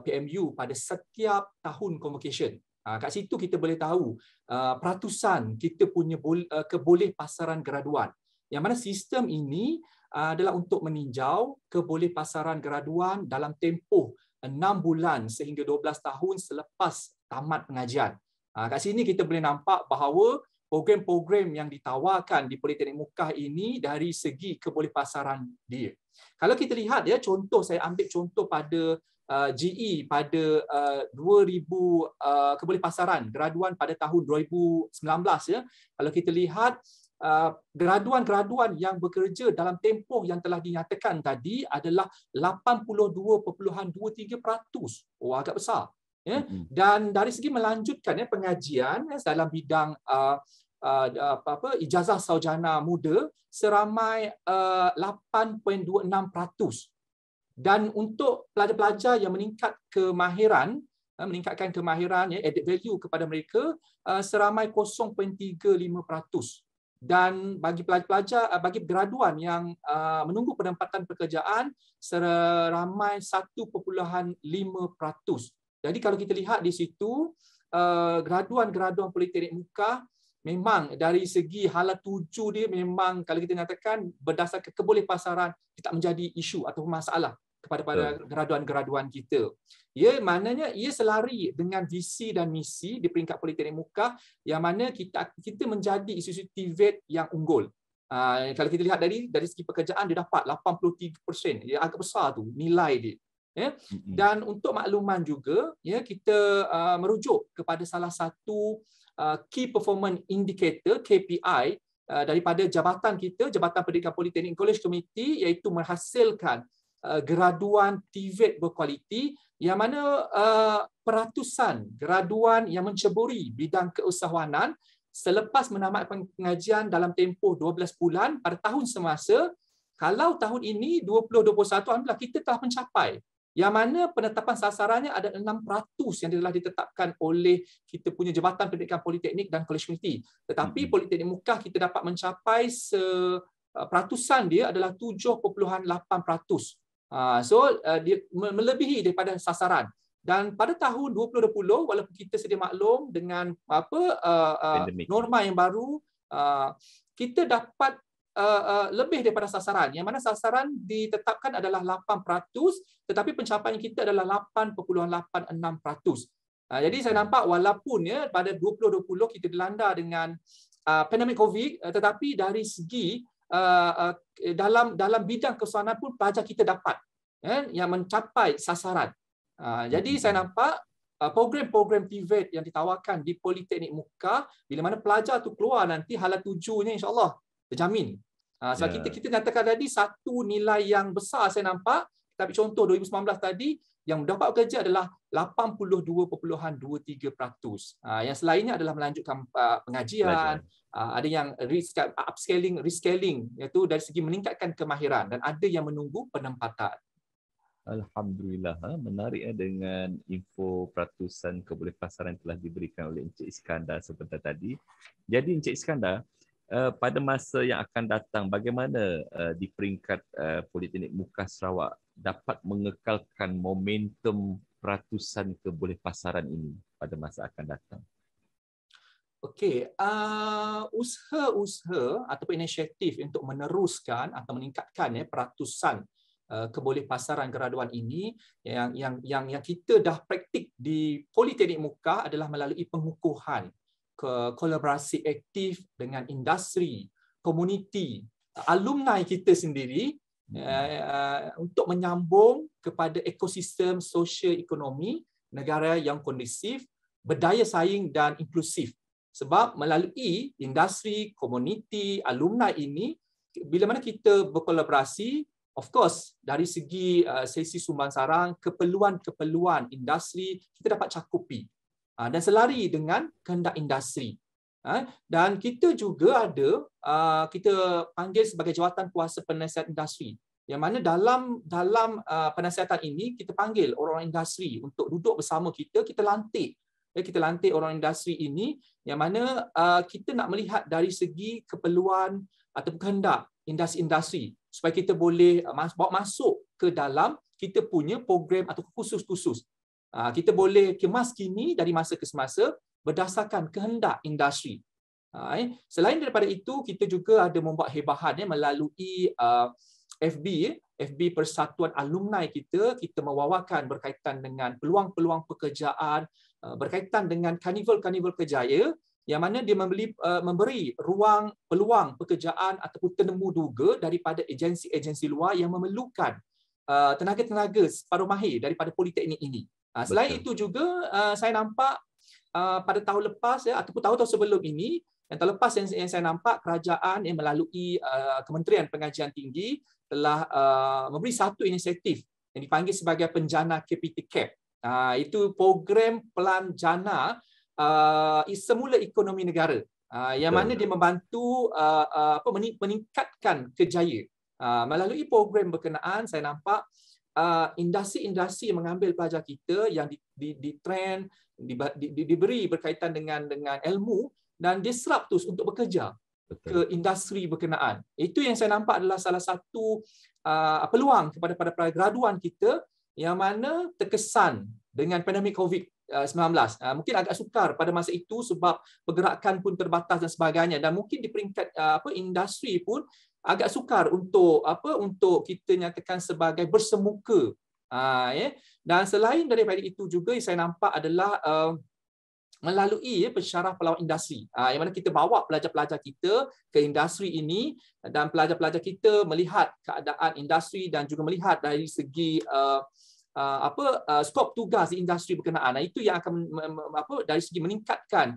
PMU pada setiap tahun convocation. Kat situ kita boleh tahu peratusan kita punya keboleh pasaran graduan. Yang mana sistem ini adalah untuk meninjau keboleh pasaran graduan dalam tempoh 6 bulan sehingga 12 tahun selepas tamat pengajian. Kat sini kita boleh nampak bahawa program-program yang ditawarkan di Politeknik Mukah ini dari segi keboleh pasaran dia. Kalau kita lihat contoh, saya ambil contoh pada GE pada 2000 keboleh pasaran graduan pada tahun 2019 . Kalau kita lihat graduan-graduan yang bekerja dalam tempoh yang telah dinyatakan tadi adalah 82.23%. Agak besar. Dan dari segi melanjutkan pengajian dalam bidang ijazah sarjana muda seramai 8.26%. Dan untuk pelajar-pelajar yang meningkatkan kemahiran added value kepada mereka seramai 0.35%. Dan bagi pelajar-pelajar, bagi graduan yang menunggu penempatan pekerjaan seramai 1.5%. Jadi kalau kita lihat di situ, graduan-graduan Politeknik Mukah memang dari segi hala tuju dia memang kalau kita nyatakan berdasarkan keboleh pasaran tidak menjadi isu atau masalah kepada graduan-graduan kita. Maknanya ia selari dengan visi dan misi di peringkat Politeknik Mukah yang mana kita menjadi institusi TVET yang unggul. Kalau kita lihat dari segi pekerjaan dia dapat 83%. Dia agak besar tu nilai dia. Dan untuk makluman juga kita merujuk kepada salah satu Key Performance Indicator KPI daripada jabatan kita, Jabatan Pendidikan Politeknik College Committee, iaitu menghasilkan graduan TVET berkualiti yang mana peratusan graduan yang menceburi bidang keusahawanan selepas menamat pengajian dalam tempoh 12 bulan pada tahun semasa, kalau tahun ini 2021 alhamdulillah kita telah mencapai, yang mana penetapan sasarannya ada 6% yang telah ditetapkan oleh kita punya Jabatan Pendidikan Politeknik dan College Committee. Tetapi Politeknik Mukah kita dapat mencapai peratusan dia adalah 7.8%. Dia melebihi daripada sasaran. Dan pada tahun 2020 walaupun kita sedia maklum dengan norma yang baru, kita dapat lebih daripada sasaran. Yang mana sasaran ditetapkan adalah 8%, tetapi pencapaian kita adalah 8.86%. Jadi saya nampak walaupun pada 2020 kita dilanda dengan pandemik COVID, tetapi dari segi dalam bidang keusahawanan pun pelajar kita dapat yang mencapai sasaran. Jadi saya nampak program-program TVET yang ditawarkan di Politeknik Mukah, bila mana pelajar tu keluar nanti hala tujunya insya-Allah terjamin. Sebab kita nyatakan tadi satu nilai yang besar saya nampak, tapi contoh 2019 tadi yang mendapat kerja adalah 82.23%. Yang selainnya adalah melanjutkan pengajian, ada yang upscaling, rescaling, iaitu dari segi meningkatkan kemahiran, dan ada yang menunggu penempatan. Alhamdulillah, menarik dengan info peratusan kebolehpasaran yang telah diberikan oleh Encik Iskandar sebentar tadi. Jadi Encik Iskandar, pada masa yang akan datang, bagaimana di peringkat Politeknik Muka Sarawak dapat mengekalkan momentum peratusan kebolehpasaran ini pada masa akan datang? Okey, usaha-usaha ataupun inisiatif untuk meneruskan atau meningkatkan peratusan kebolehpasaran graduan ini yang kita dah praktik di Politeknik Muka adalah melalui pengukuhan kolaborasi aktif dengan industri, komuniti, alumni kita sendiri untuk menyambung kepada ekosistem sosio-ekonomi negara yang kondusif, berdaya saing dan inklusif. Sebab melalui industri, komuniti, alumni ini, bila mana kita berkolaborasi, of course, dari segi sesi sumbang sarang, keperluan-keperluan industri, kita dapat cakupi dan selari dengan kehendak industri. Dan kita juga ada, kita panggil sebagai jawatan kuasa penasihat industri. Yang mana dalam penasihatan ini, kita panggil orang-orang industri untuk duduk bersama kita, kita lantik orang industri ini, yang mana kita nak melihat dari segi keperluan atau kehendak industri-industri supaya kita boleh bawa masuk ke dalam kita punya program atau khusus-khusus. Kita boleh kemas kini dari masa ke semasa berdasarkan kehendak industri. Selain daripada itu, kita juga ada membuat hebahan melalui FB Persatuan Alumni kita mewawarkan berkaitan dengan peluang-peluang pekerjaan, berkaitan dengan karnival-karnival kerjaya yang mana dia memberi ruang peluang pekerjaan ataupun tenemu duga daripada agensi-agensi luar yang memerlukan tenaga-tenaga separuh mahir daripada politeknik ini. Selain itu juga saya nampak pada tahun lepas ataupun tahun-tahun sebelum ini, yang tahun lepas yang saya nampak kerajaan yang melalui Kementerian Pengajian Tinggi telah memberi satu inisiatif yang dipanggil sebagai Penjana KPT CAP. Itu program Pelan Jana semula ekonomi negara, yang mana dia membantu meningkatkan kerjaya. Melalui program berkenaan, saya nampak industri-industri yang mengambil pelajar kita yang di-train, diberi berkaitan dengan ilmu dan diserap terus untuk bekerja ke industri berkenaan. Itu yang saya nampak adalah salah satu peluang kepada para graduan kita yang mana terkesan dengan pandemik COVID-19. Mungkin agak sukar pada masa itu sebab pergerakan pun terbatas dan sebagainya, dan mungkin di peringkat industri pun agak sukar untuk kita nyatakan sebagai bersemuka. Dan selain daripada itu juga saya nampak adalah melalui pensyarah pelawat industri, yang mana kita bawa pelajar-pelajar kita ke industri ini dan pelajar-pelajar kita melihat keadaan industri dan juga melihat dari segi skop tugas di industri berkenaan. Itu yang akan dari segi meningkatkan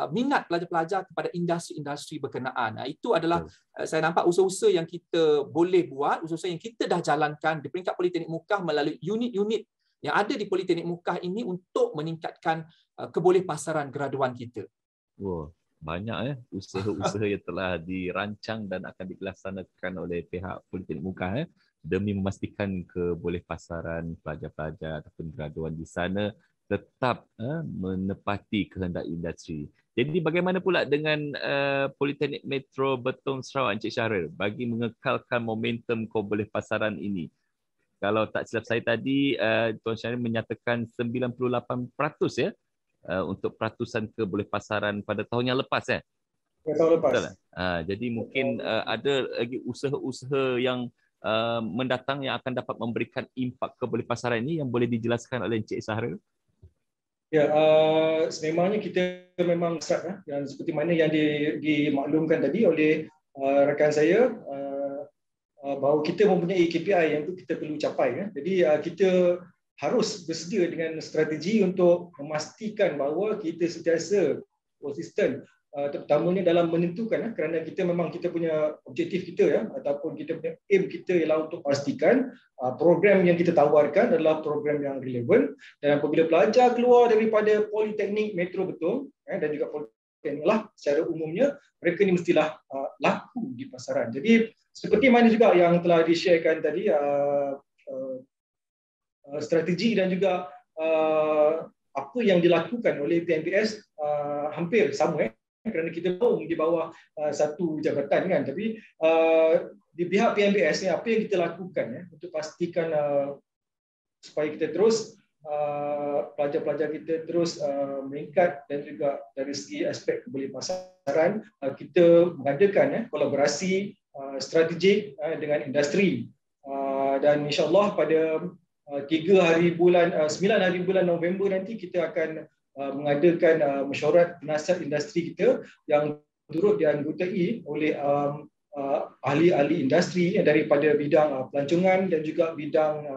minat pelajar-pelajar kepada industri-industri berkenaan. Itu adalah saya nampak usaha-usaha yang kita boleh buat, usaha-usaha yang kita dah jalankan di peringkat Politeknik Muka melalui unit-unit yang ada di Politeknik Muka ini untuk meningkatkan kebolehpasaran graduan kita. Wow, banyak usaha-usaha yang telah dirancang dan akan dilaksanakan oleh pihak Politeknik Muka demi memastikan kebolehpasaran pelajar-pelajar ataupun graduan di sana tetap menepati kehendak industri. Jadi bagaimana pula dengan Politeknik Metro Betong Sarawak, Encik Syahril, bagi mengekalkan momentum kebolehpasaran ini? Kalau tak silap saya tadi, Tuan Syahril menyatakan 98% untuk peratusan kebolehpasaran pada tahun yang lepas. Tahun lepas. Betul. Jadi mungkin ada lagi usaha-usaha yang mendatang yang akan dapat memberikan impak kebolehpasaran ini yang boleh dijelaskan oleh Encik Syahril. Ya, sememangnya kita memang start yang seperti mana yang dimaklumkan tadi oleh rakan saya, bahawa kita mempunyai KPI yang itu kita perlu capai. Jadi kita harus bersedia dengan strategi untuk memastikan bahawa kita sentiasa konsisten, terutamanya dalam menentukan, kerana kita memang kita punya objektif kita ataupun kita punya aim kita ialah untuk pastikan program yang kita tawarkan adalah program yang relevan, dan apabila pelajar keluar daripada Politeknik Metro Betong dan juga Politeknik lah secara umumnya, mereka ni mestilah laku di pasaran. Jadi seperti mana juga yang telah di-sharekan tadi strategi dan juga apa yang dilakukan oleh PNPS hampir sama kerana kita pun di bawah satu jabatan kan, tapi di pihak PNPS ni apa yang kita lakukan untuk pastikan supaya kita terus pelajar-pelajar kita terus meningkat, dan juga dari segi aspek kebudayaan kita mengadakan kolaborasi strategik dengan industri, dan insyaAllah pada 9 hari bulan November nanti kita akan mengadakan mesyuarat penasihat industri kita yang turut dianggotai oleh ahli-ahli industri daripada bidang pelancongan dan juga bidang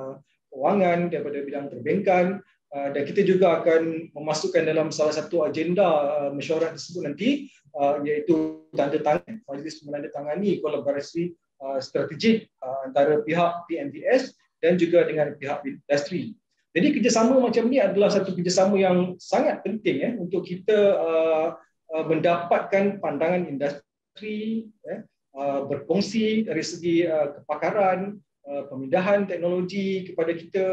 kewangan, daripada bidang perbankan, dan kita juga akan memasukkan dalam salah satu agenda mesyuarat tersebut nanti iaitu majlis menandatangani kolaborasi strategik antara pihak PNPS dan juga dengan pihak industri. Jadi kerjasama macam ni adalah satu kerjasama yang sangat penting untuk kita mendapatkan pandangan industri, berkongsi dari segi kepakaran, pemindahan teknologi kepada kita,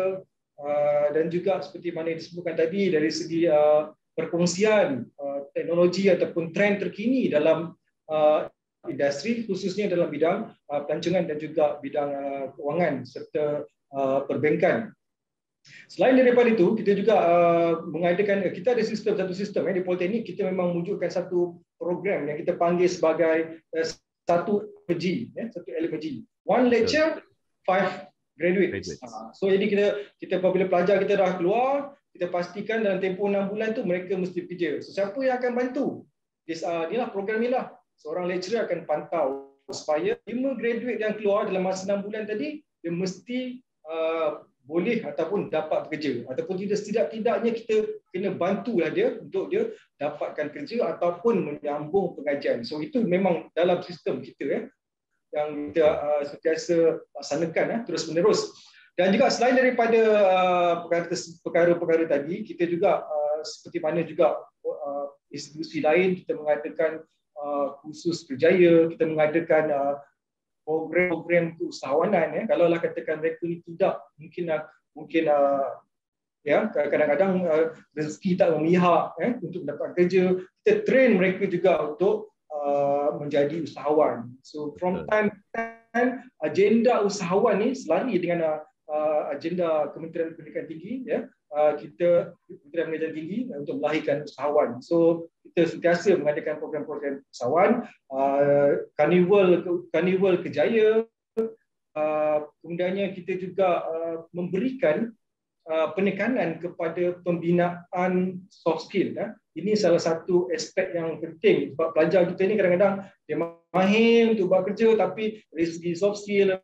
dan juga seperti mana disebutkan tadi dari segi perkongsian teknologi ataupun trend terkini dalam industri, khususnya dalam bidang pelancongan dan juga bidang kewangan serta perbankan. Selain daripada itu, kita juga mengadakan, kita ada satu sistem di Politeknik, kita memang wujudkan satu program yang kita panggil sebagai satu LMG. One lecture, 5 graduates. So jadi kita apabila pelajar kita dah keluar, kita pastikan dalam tempoh 6 bulan tu mereka mesti kerja. So siapa yang akan bantu? Inilah program inilah. Seorang lecturer akan pantau supaya 5 graduate yang keluar dalam masa 6 bulan tadi, dia mesti boleh ataupun dapat bekerja, ataupun tidak-tidaknya kita kena bantulah dia untuk dia dapatkan kerja ataupun menyambung pengajian. So itu memang dalam sistem kita yang kita sentiasa laksanakan terus menerus. Dan juga selain daripada perkara-perkara tadi, kita juga seperti mana juga institusi lain, kita mengadakan khusus kerjaya, kita mengadakan program keusahawanan. Kalaulah katakan mereka ni tidak mungkin kadang-kadang rezeki tak memihak untuk mendapat kerja, kita train mereka juga untuk menjadi usahawan. So from time to time, agenda usahawan ni selari dengan agenda Kementerian Pendidikan Tinggi, kita Kementerian Pendidikan Tinggi untuk melahirkan usahawan. So kita sentiasa mengadakan program-program usahawan, karnival kerjaya, kemudiannya kita juga memberikan penekanan kepada pembinaan soft skill. Ini salah satu aspek yang penting sebab pelajar kita ni kadang-kadang dia mahir untuk buat kerja, tapi dari segi soft skill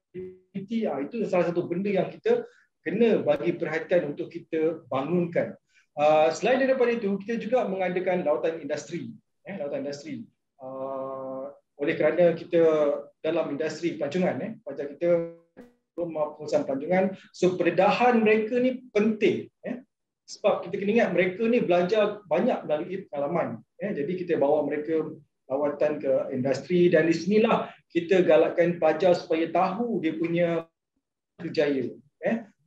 itu salah satu benda yang kita kena bagi perhatian untuk kita bangunkan. Selain daripada itu, kita juga mengadakan lawatan industri. Oleh kerana kita dalam industri pelancongan, pelajar kita pengurusan pelancongan, so pendedahan mereka ni penting. Sebab kita kena ingat mereka ni belajar banyak melalui pengalaman. Jadi kita bawa mereka lawatan ke industri, dan di sinilah kita galakkan pelajar supaya tahu dia punya kerjaya.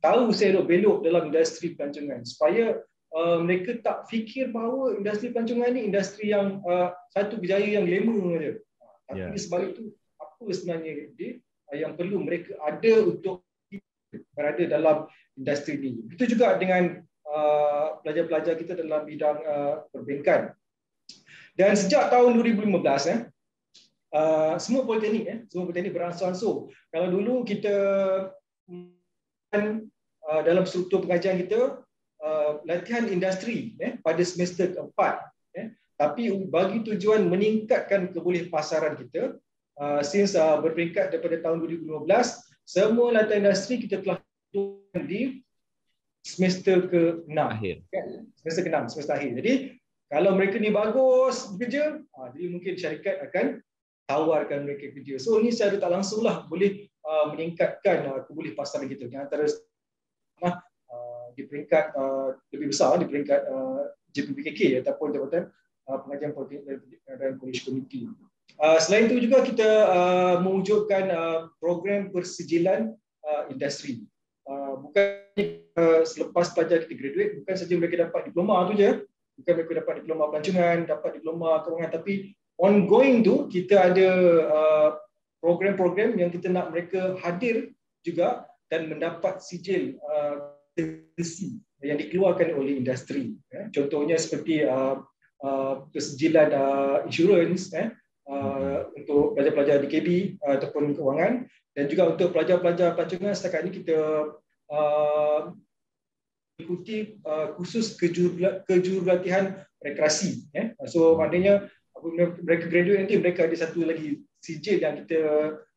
Tahu selok-belok dalam industri pelancongan, supaya mereka tak fikir bahawa industri pelancongan ni industri yang satu kerjaya yang glamour saja. Tapi sebab itu, apa sebenarnya dia yang perlu mereka ada untuk berada dalam industri ini. Itu juga dengan pelajar-pelajar kita dalam bidang perbankan. Dan sejak tahun 2015, semua politeknik beransur-ansur. Kalau dulu kita dalam struktur pengajian kita latihan industri pada semester keempat, tapi bagi tujuan meningkatkan kebolepasaran kita, since berperingkat daripada tahun 2015, semua latihan industri kita telah lakukan di semester ke-6 akhir. Semester akhir. Jadi kalau mereka ni bagus bekerja, jadi mungkin syarikat akan tawarkan mereka kerja. So ini secara tak langsunglah boleh meningkatkan kebolepasaran kita. Yang antara di peringkat lebih besar, di peringkat JPPKK ataupun Jabatan Pengajian Politeknik dan College Committee. Selain itu juga kita mewujudkan program persijilan industri. bukan selepas pelajar kita graduate, bukan saja mereka dapat diploma tu je, bukan mereka dapat diploma pelancongan, dapat diploma kewangan, tapi ongoing tu kita ada program-program yang kita nak mereka hadir juga dan mendapat sijil yang dikeluarkan oleh industri. Contohnya seperti persijilan insurans untuk pelajar-pelajar DKB ataupun kewangan, dan juga untuk pelajar-pelajar pelancongan setakat ini kita ikuti khusus kejurulatihan rekreasi. So maknanya mereka graduate nanti mereka ada satu lagi sijil yang kita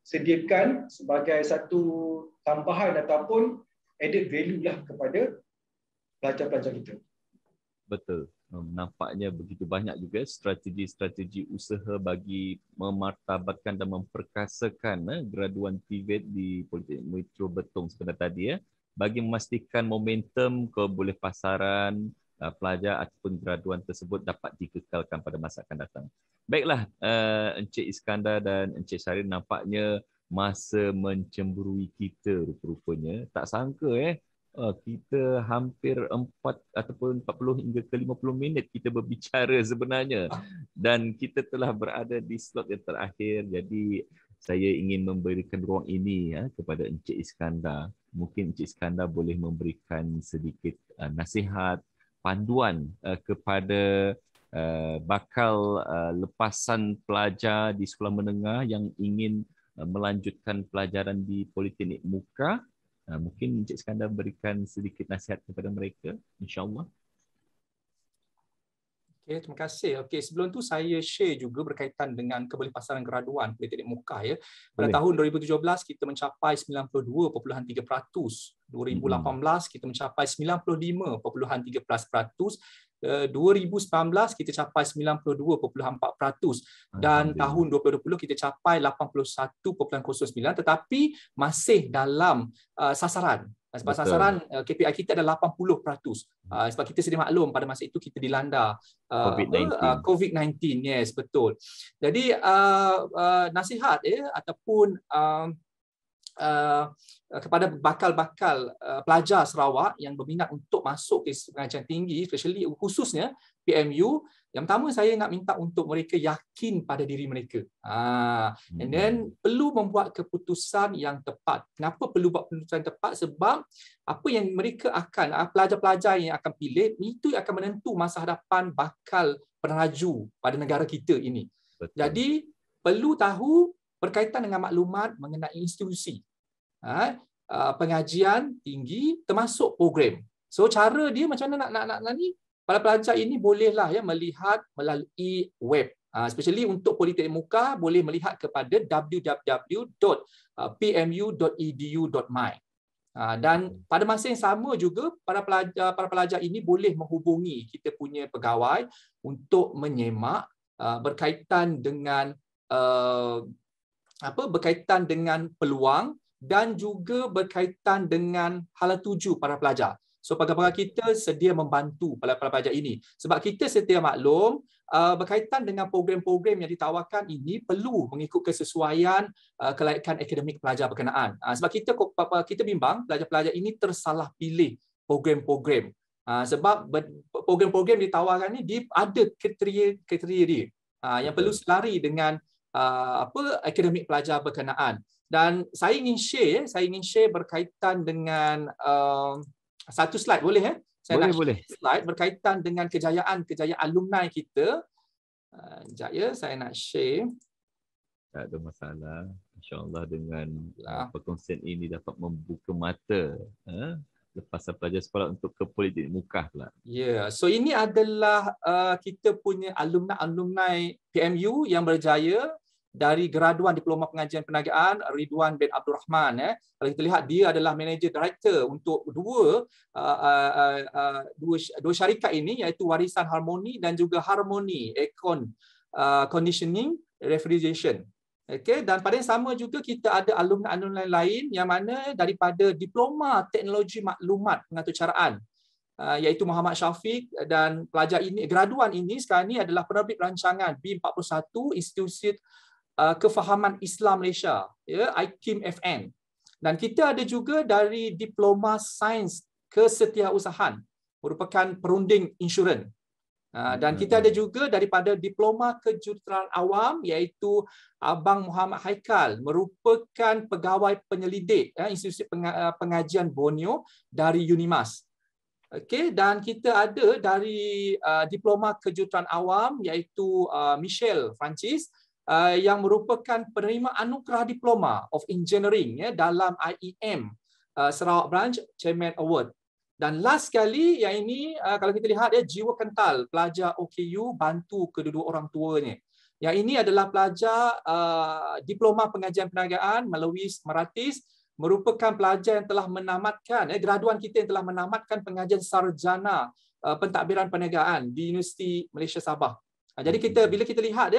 sediakan sebagai satu tambahan ataupun added value lah kepada pelajar-pelajar kita. Betul. Nampaknya begitu banyak juga strategi-strategi usaha bagi memartabatkan dan memperkasakan graduan TVET di Politeknik Metro Betong sebenarnya tadi bagi memastikan momentum kebolehpasaran pelajar ataupun graduan tersebut dapat dikekalkan pada masa akan datang. Baiklah, Encik Iskandar dan Encik Syahrin, nampaknya masa mencemburui kita rupa-rupanya. Tak sangka kita hampir 4 ataupun 40 hingga ke 50 minit kita berbicara sebenarnya, dan kita telah berada di slot yang terakhir. Jadi saya ingin memberikan ruang ini kepada Encik Iskandar. Mungkin Encik Iskandar boleh memberikan sedikit nasihat, panduan kepada bakal lepasan pelajar di sekolah menengah yang ingin melanjutkan pelajaran di Politeknik Muka. Mungkin Encik Iskandar berikan sedikit nasihat kepada mereka, insya-Allah. Okay, terima kasih. Okay, sebelum tu saya share juga berkaitan dengan kebolehpasaran graduan Politeknik Muka. Pada tahun 2017 kita mencapai 92.3%, 2018 kita mencapai 95.13%, 2019 kita capai 92.4%, dan tahun 2020 kita capai 81.09%, tetapi masih dalam sasaran. Sebab sasaran KPI kita adalah 80%. Sebab kita sedia maklum pada masa itu kita dilanda COVID-19. Yes, betul. Jadi nasihat ataupun kepada bakal-bakal pelajar Sarawak yang berminat untuk masuk ke pengajian tinggi, especially khususnya PMU, yang pertama saya nak minta untuk mereka yakin pada diri mereka. And then perlu membuat keputusan yang tepat. Kenapa perlu buat keputusan tepat? Sebab apa yang mereka akan, pelajar-pelajar yang akan pilih, itu akan menentu masa hadapan bakal peneraju pada negara kita ini. Betul. Jadi perlu tahu berkaitan dengan maklumat mengenai institusi, pengajian tinggi termasuk program. So cara dia macam mana nak ni? Para pelajar ini bolehlah melihat melalui web. Especially untuk Politeknik Muka boleh melihat kepada www.pmu.edu.my. Dan pada masa yang sama juga para pelajar ini boleh menghubungi kita punya pegawai untuk menyemak berkaitan dengan berkaitan dengan peluang dan juga berkaitan dengan hala tuju para pelajar. So pegawai kita sedia membantu para pelajar ini. Sebab kita sedia maklum berkaitan dengan program-program yang ditawarkan ini perlu mengikut kesesuaian kelayakan akademik pelajar berkenaan. Sebab kita bimbang pelajar-pelajar ini tersalah pilih program-program. Sebab program-program ditawarkan ini ada kriteria dia yang perlu selari dengan akademik pelajar berkenaan. Dan saya ingin share berkaitan dengan satu slide, boleh Saya boleh. Slide berkaitan dengan kejayaan alumni kita. Sekejap saya nak share. Tak ada masalah. InsyaAllah dengan perkongsian ini dapat membuka mata lepasan pelajar sekolah untuk ke Politeknik Muka pula. Ya, so ini adalah kita punya alumni PMU yang berjaya dari graduan Diploma Pengajian Perniagaan Ridwan bin Abdul Rahman. Kalau kita lihat dia adalah manager director untuk dua syarikat ini, iaitu Warisan Harmoni dan juga Harmoni Aircon Conditioning Refrigeration. Okay, dan pada yang sama juga kita ada alumni lain yang mana daripada Diploma Teknologi Maklumat Pengaturcaraan, iaitu Muhammad Syafiq, dan pelajar ini, graduan ini sekarang ini adalah penerbit rancangan B41 Institut Kefahaman Islam Malaysia, IKIM FN. Dan kita ada juga dari Diploma Sains Kesetiausahaan, merupakan perunding insurans. Dan kita ada juga daripada Diploma Kejuruteraan Awam, iaitu Abang Muhammad Haikal, merupakan pegawai penyelidik Institusi Pengajian Borneo dari UNIMAS. Okey, dan kita ada dari Diploma Kejuruteraan Awam, iaitu Michelle Francis, yang merupakan penerima anugerah Diploma of Engineering dalam IEM Sarawak Branch Chairman Award. Dan last sekali, yang ini kalau kita lihat jiwa kental pelajar OKU bantu kedua-dua orang tuanya. Yang ini adalah pelajar Diploma Pengajian Perniagaan melalui Meratis, merupakan pelajar yang telah menamatkan, graduan kita yang telah menamatkan pengajian sarjana pentadbiran perniagaan di Universiti Malaysia Sabah. Jadi bila kita lihat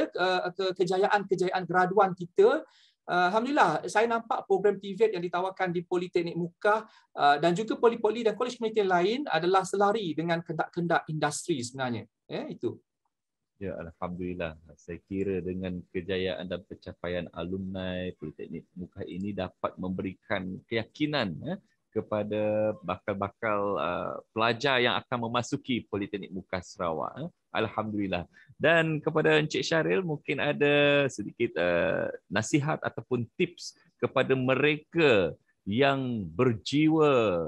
kejayaan graduan kita, alhamdulillah, saya nampak program TVET yang ditawarkan di Politeknik Mukah dan juga poli-poli dan kolej komuniti lain adalah selari dengan kendak-kendak industri sebenarnya. Itu. Ya, alhamdulillah. Saya kira dengan kejayaan dan pencapaian alumni Politeknik Mukah ini dapat memberikan keyakinan kepada bakal-bakal pelajar yang akan memasuki Politeknik Mukah Sarawak. Alhamdulillah. Dan kepada Encik Syahril, mungkin ada sedikit nasihat ataupun tips kepada mereka yang berjiwa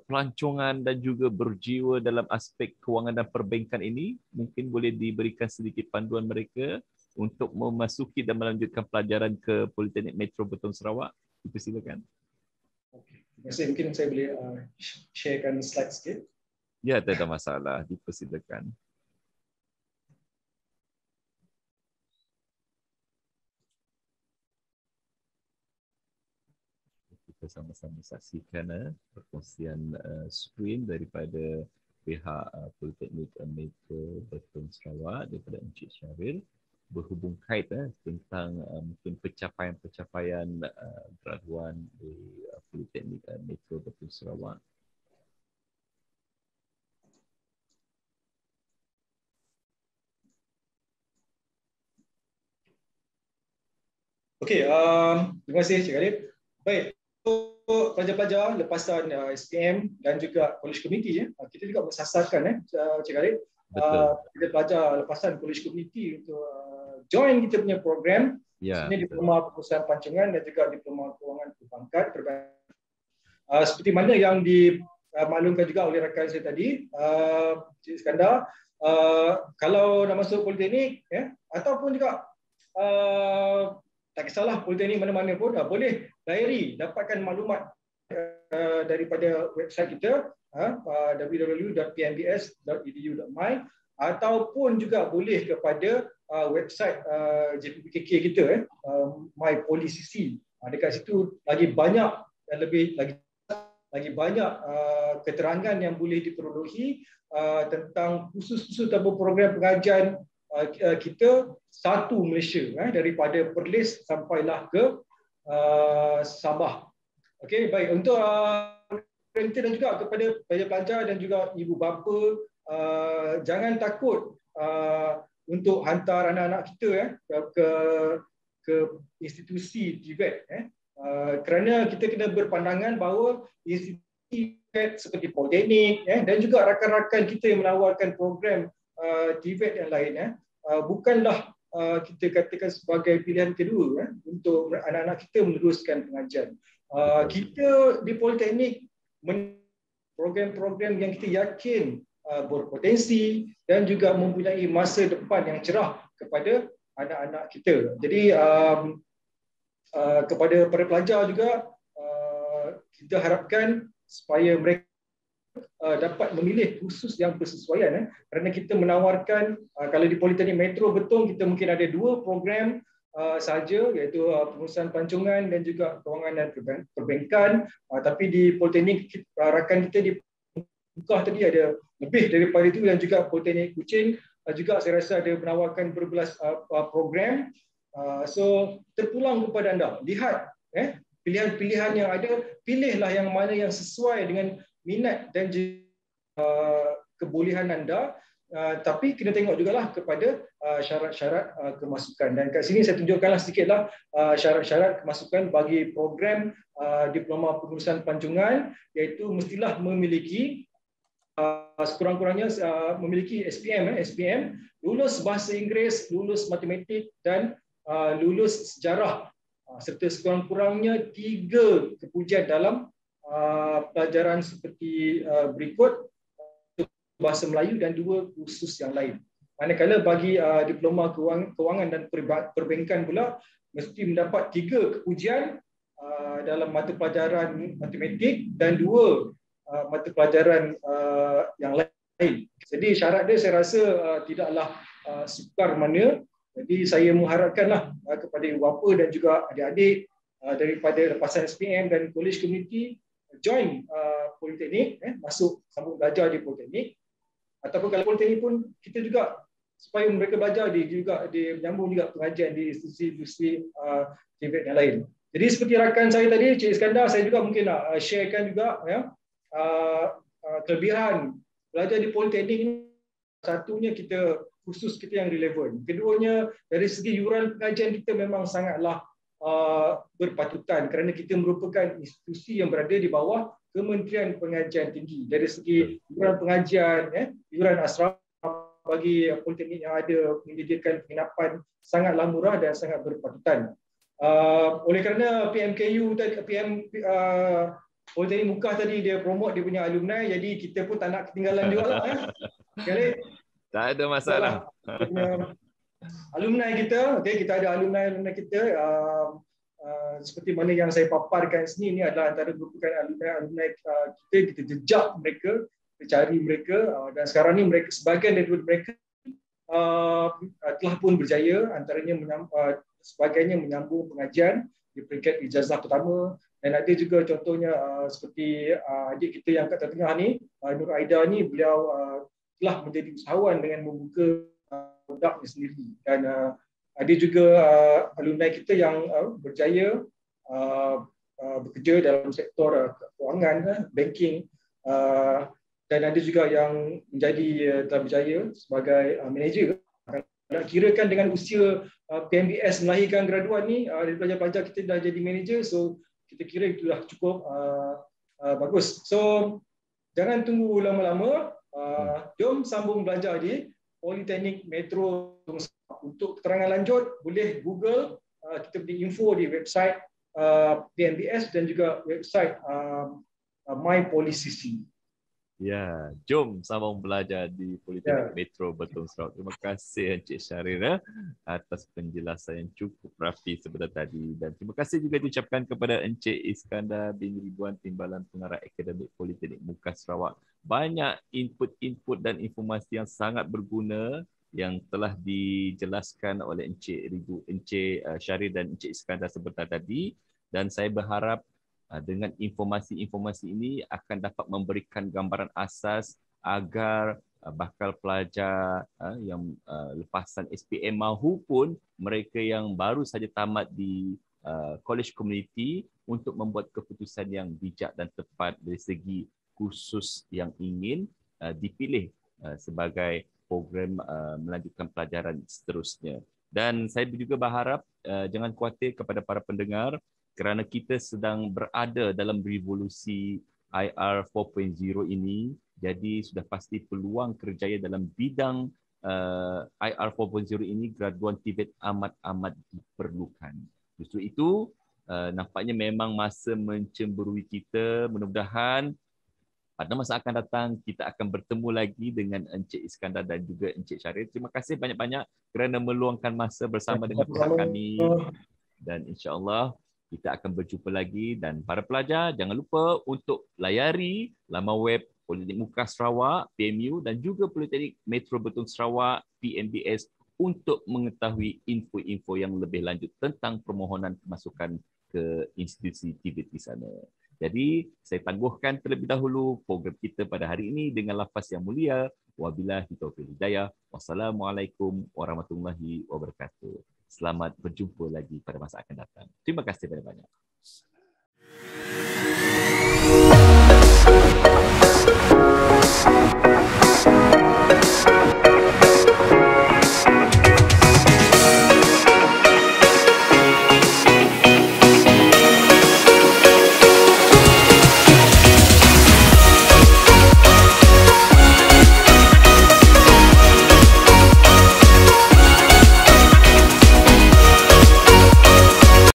pelancongan dan juga berjiwa dalam aspek kewangan dan perbankan ini. Mungkin boleh diberikan sedikit panduan mereka untuk memasuki dan melanjutkan pelajaran ke Politeknik Metro Betong Sarawak. Itu silakan. Okay. Terima kasih. Mungkin saya boleh sharekan slide sikit. Ya, tak ada masalah. Dipersilakan. Kita sama-sama saksikan perkongsian skrin daripada pihak Politeknik Metro Betong Sarawak daripada Encik Syahril berhubung kait tentang mungkin pencapaian graduan di Politeknik Metro Betong Sarawak. Okey, terima kasih Cik Khalid. Baik, untuk pelajar-pelajar lepasan SPM dan juga kolej komuniti, kita juga bersasarkan Cik Khalid, pelajar lepasan kolej komuniti untuk join kita punya program. Ini Diploma Pengurusan Pelancongan dan juga Diploma Kewangan Perbankan. Seperti mana yang dimaklumkan juga oleh rakan saya tadi, Cik Iskandar, kalau nak masuk politeknik ataupun juga tak kisahlah politeknik mana-mana pun boleh layari, dapatkan maklumat daripada website kita www.pmbs.edu.my ataupun juga boleh kepada website JPPKK kita My Policc. Dekat situ lagi banyak dan lagi banyak keterangan yang boleh diperolehi tentang khusus-khusus ataupun program pengajian kita satu Malaysia, daripada Perlis sampailah ke Sabah. Okey, baik, untuk dan juga kepada pelajar-pelajar dan juga ibu bapa, jangan takut untuk hantar anak-anak kita ke institusi TVET, kerana kita kena berpandangan bahawa institusi TVET seperti Politeknik dan juga rakan-rakan kita yang menawarkan program TVET yang lain bukanlah kita katakan sebagai pilihan kedua untuk anak-anak kita meneruskan pengajian. Kita di Politeknik program-program yang kita yakin berpotensi dan juga mempunyai masa depan yang cerah kepada anak-anak kita. Jadi kepada para pelajar juga kita harapkan supaya mereka dapat memilih khusus yang bersesuaian, kerana kita menawarkan kalau di Politeknik Metro Betong kita mungkin ada 2 program saja, iaitu pengurusan pelancongan dan juga kewangan dan perbankan, tapi di Politeknik rakan kita di Mukah tadi ada lebih daripada itu, dan juga Politeknik Kuching juga saya rasa ada menawarkan berbelas program. So terpulang kepada anda, lihat pilihan-pilihan yang ada, pilihlah yang mana yang sesuai dengan minat dan kebolehan anda tapi kena tengok jugalah kepada syarat-syarat kemasukan. Dan kat sini saya tunjukkanlah sedikitlah syarat-syarat kemasukan bagi program diploma pengurusan pelancongan, iaitu mestilah memiliki sekurang-kurangnya memiliki SPM, lulus bahasa Inggeris, lulus matematik dan lulus sejarah, serta sekurang-kurangnya 3 kepujian dalam pelajaran seperti berikut: bahasa Melayu dan 2 kursus yang lain. Manakala bagi diploma kewangan dan perbankan pula mesti mendapat 3 kepujian dalam mata pelajaran matematik dan 2 mata pelajaran yang lain. Jadi syarat dia saya rasa tidaklah sukar mana. Jadi saya mengharapkanlah kepada ibu bapa dan juga adik-adik daripada lepasan SPM dan college community join politeknik, masuk sambung belajar di politeknik. Ataupun kalau politeknik pun kita juga supaya mereka belajar dia menyambung juga pengajian di institusi TVET yang lain. Jadi seperti rakan saya tadi, Cik Iskandar, saya juga mungkin nak sharekan juga kelebihan belajar di politeknik ini. Satunya khusus kita yang relevan. Keduanya dari segi yuran pengajian kita memang sangatlah berpatutan kerana kita merupakan institusi yang berada di bawah Kementerian Pengajian Tinggi. Dari segi yuran pengajian, yuran asrama bagi politeknik yang ada menyediakan penginapan sangatlah murah dan sangat berpatutan. Oleh kerana PMKU tadi, Politeknik Mukah tadi dia promote dia punya alumni, jadi kita pun tak nak ketinggalan juga lah. Tak ada masalah. Alumni kita, kita ada alumni kita. Seperti mana yang saya paparkan sini, ini adalah antara merupakan alumni kita jejak mereka, kita cari mereka, dan sekarang ni mereka, sebahagian daripada mereka telah pun berjaya, antaranya sebagainya menyambung pengajian di peringkat ijazah pertama, dan ada juga contohnya seperti adik kita yang kat tengah ni, Nur Aida ni, beliau telah menjadi usahawan dengan membuka produknya sendiri, dan ada juga alumni kita yang berjaya bekerja dalam sektor kewangan, banking, dan ada juga yang telah berjaya sebagai manager. Nak kirakan dengan usia PMBS melahirkan graduan ni, dari pelajar-pelajar kita dah jadi manager, so kita kira itu dah cukup bagus. So jangan tunggu lama-lama, jom sambung belajar di Politeknik Metro. Untuk keterangan lanjut boleh Google, kita beri info di website PMBS dan juga website My Policc. Ya, jom sambung belajar di Politeknik Metro Betong Sarawak. Terima kasih Encik Syahrir atas penjelasan yang cukup rapi sebentar tadi, dan terima kasih juga diucapkan kepada Encik Iskandar bin Ridwan, Timbalan Pengarah Akademik Politeknik Mukah Sarawak. Banyak input dan informasi yang sangat berguna yang telah dijelaskan oleh Encik Syahrir dan Encik Iskandar sebentar tadi, dan saya berharap dengan informasi-informasi ini akan dapat memberikan gambaran asas agar bakal pelajar yang lepasan SPM maupun mereka yang baru saja tamat di college community untuk membuat keputusan yang bijak dan tepat dari segi kursus yang ingin dipilih sebagai program melanjutkan pelajaran seterusnya. Dan saya juga berharap jangan khawatir kepada para pendengar, kerana kita sedang berada dalam revolusi IR 4.0 ini, jadi sudah pasti peluang kerjaya dalam bidang IR 4.0 ini graduan TVET amat diperlukan. Justru itu nampaknya memang masa mencemburui kita. Mudah-mudahan pada masa akan datang kita akan bertemu lagi dengan Encik Iskandar dan juga Encik Syahrir. Terima kasih banyak-banyak kerana meluangkan masa bersama dengan pihak kami, dan insya-Allah kita akan berjumpa lagi. Dan para pelajar, jangan lupa untuk layari laman web Politeknik Mukah Sarawak, PMU, dan juga Politeknik Metro Betong Sarawak, PMBS, untuk mengetahui info-info yang lebih lanjut tentang permohonan kemasukan ke institusi TVET di sana. Jadi, saya tangguhkan terlebih dahulu program kita pada hari ini dengan lafaz yang mulia. Wabillahi taufiq hidayah. Wassalamualaikum warahmatullahi wabarakatuh. Selamat berjumpa lagi pada masa akan datang. Terima kasih banyak-banyak.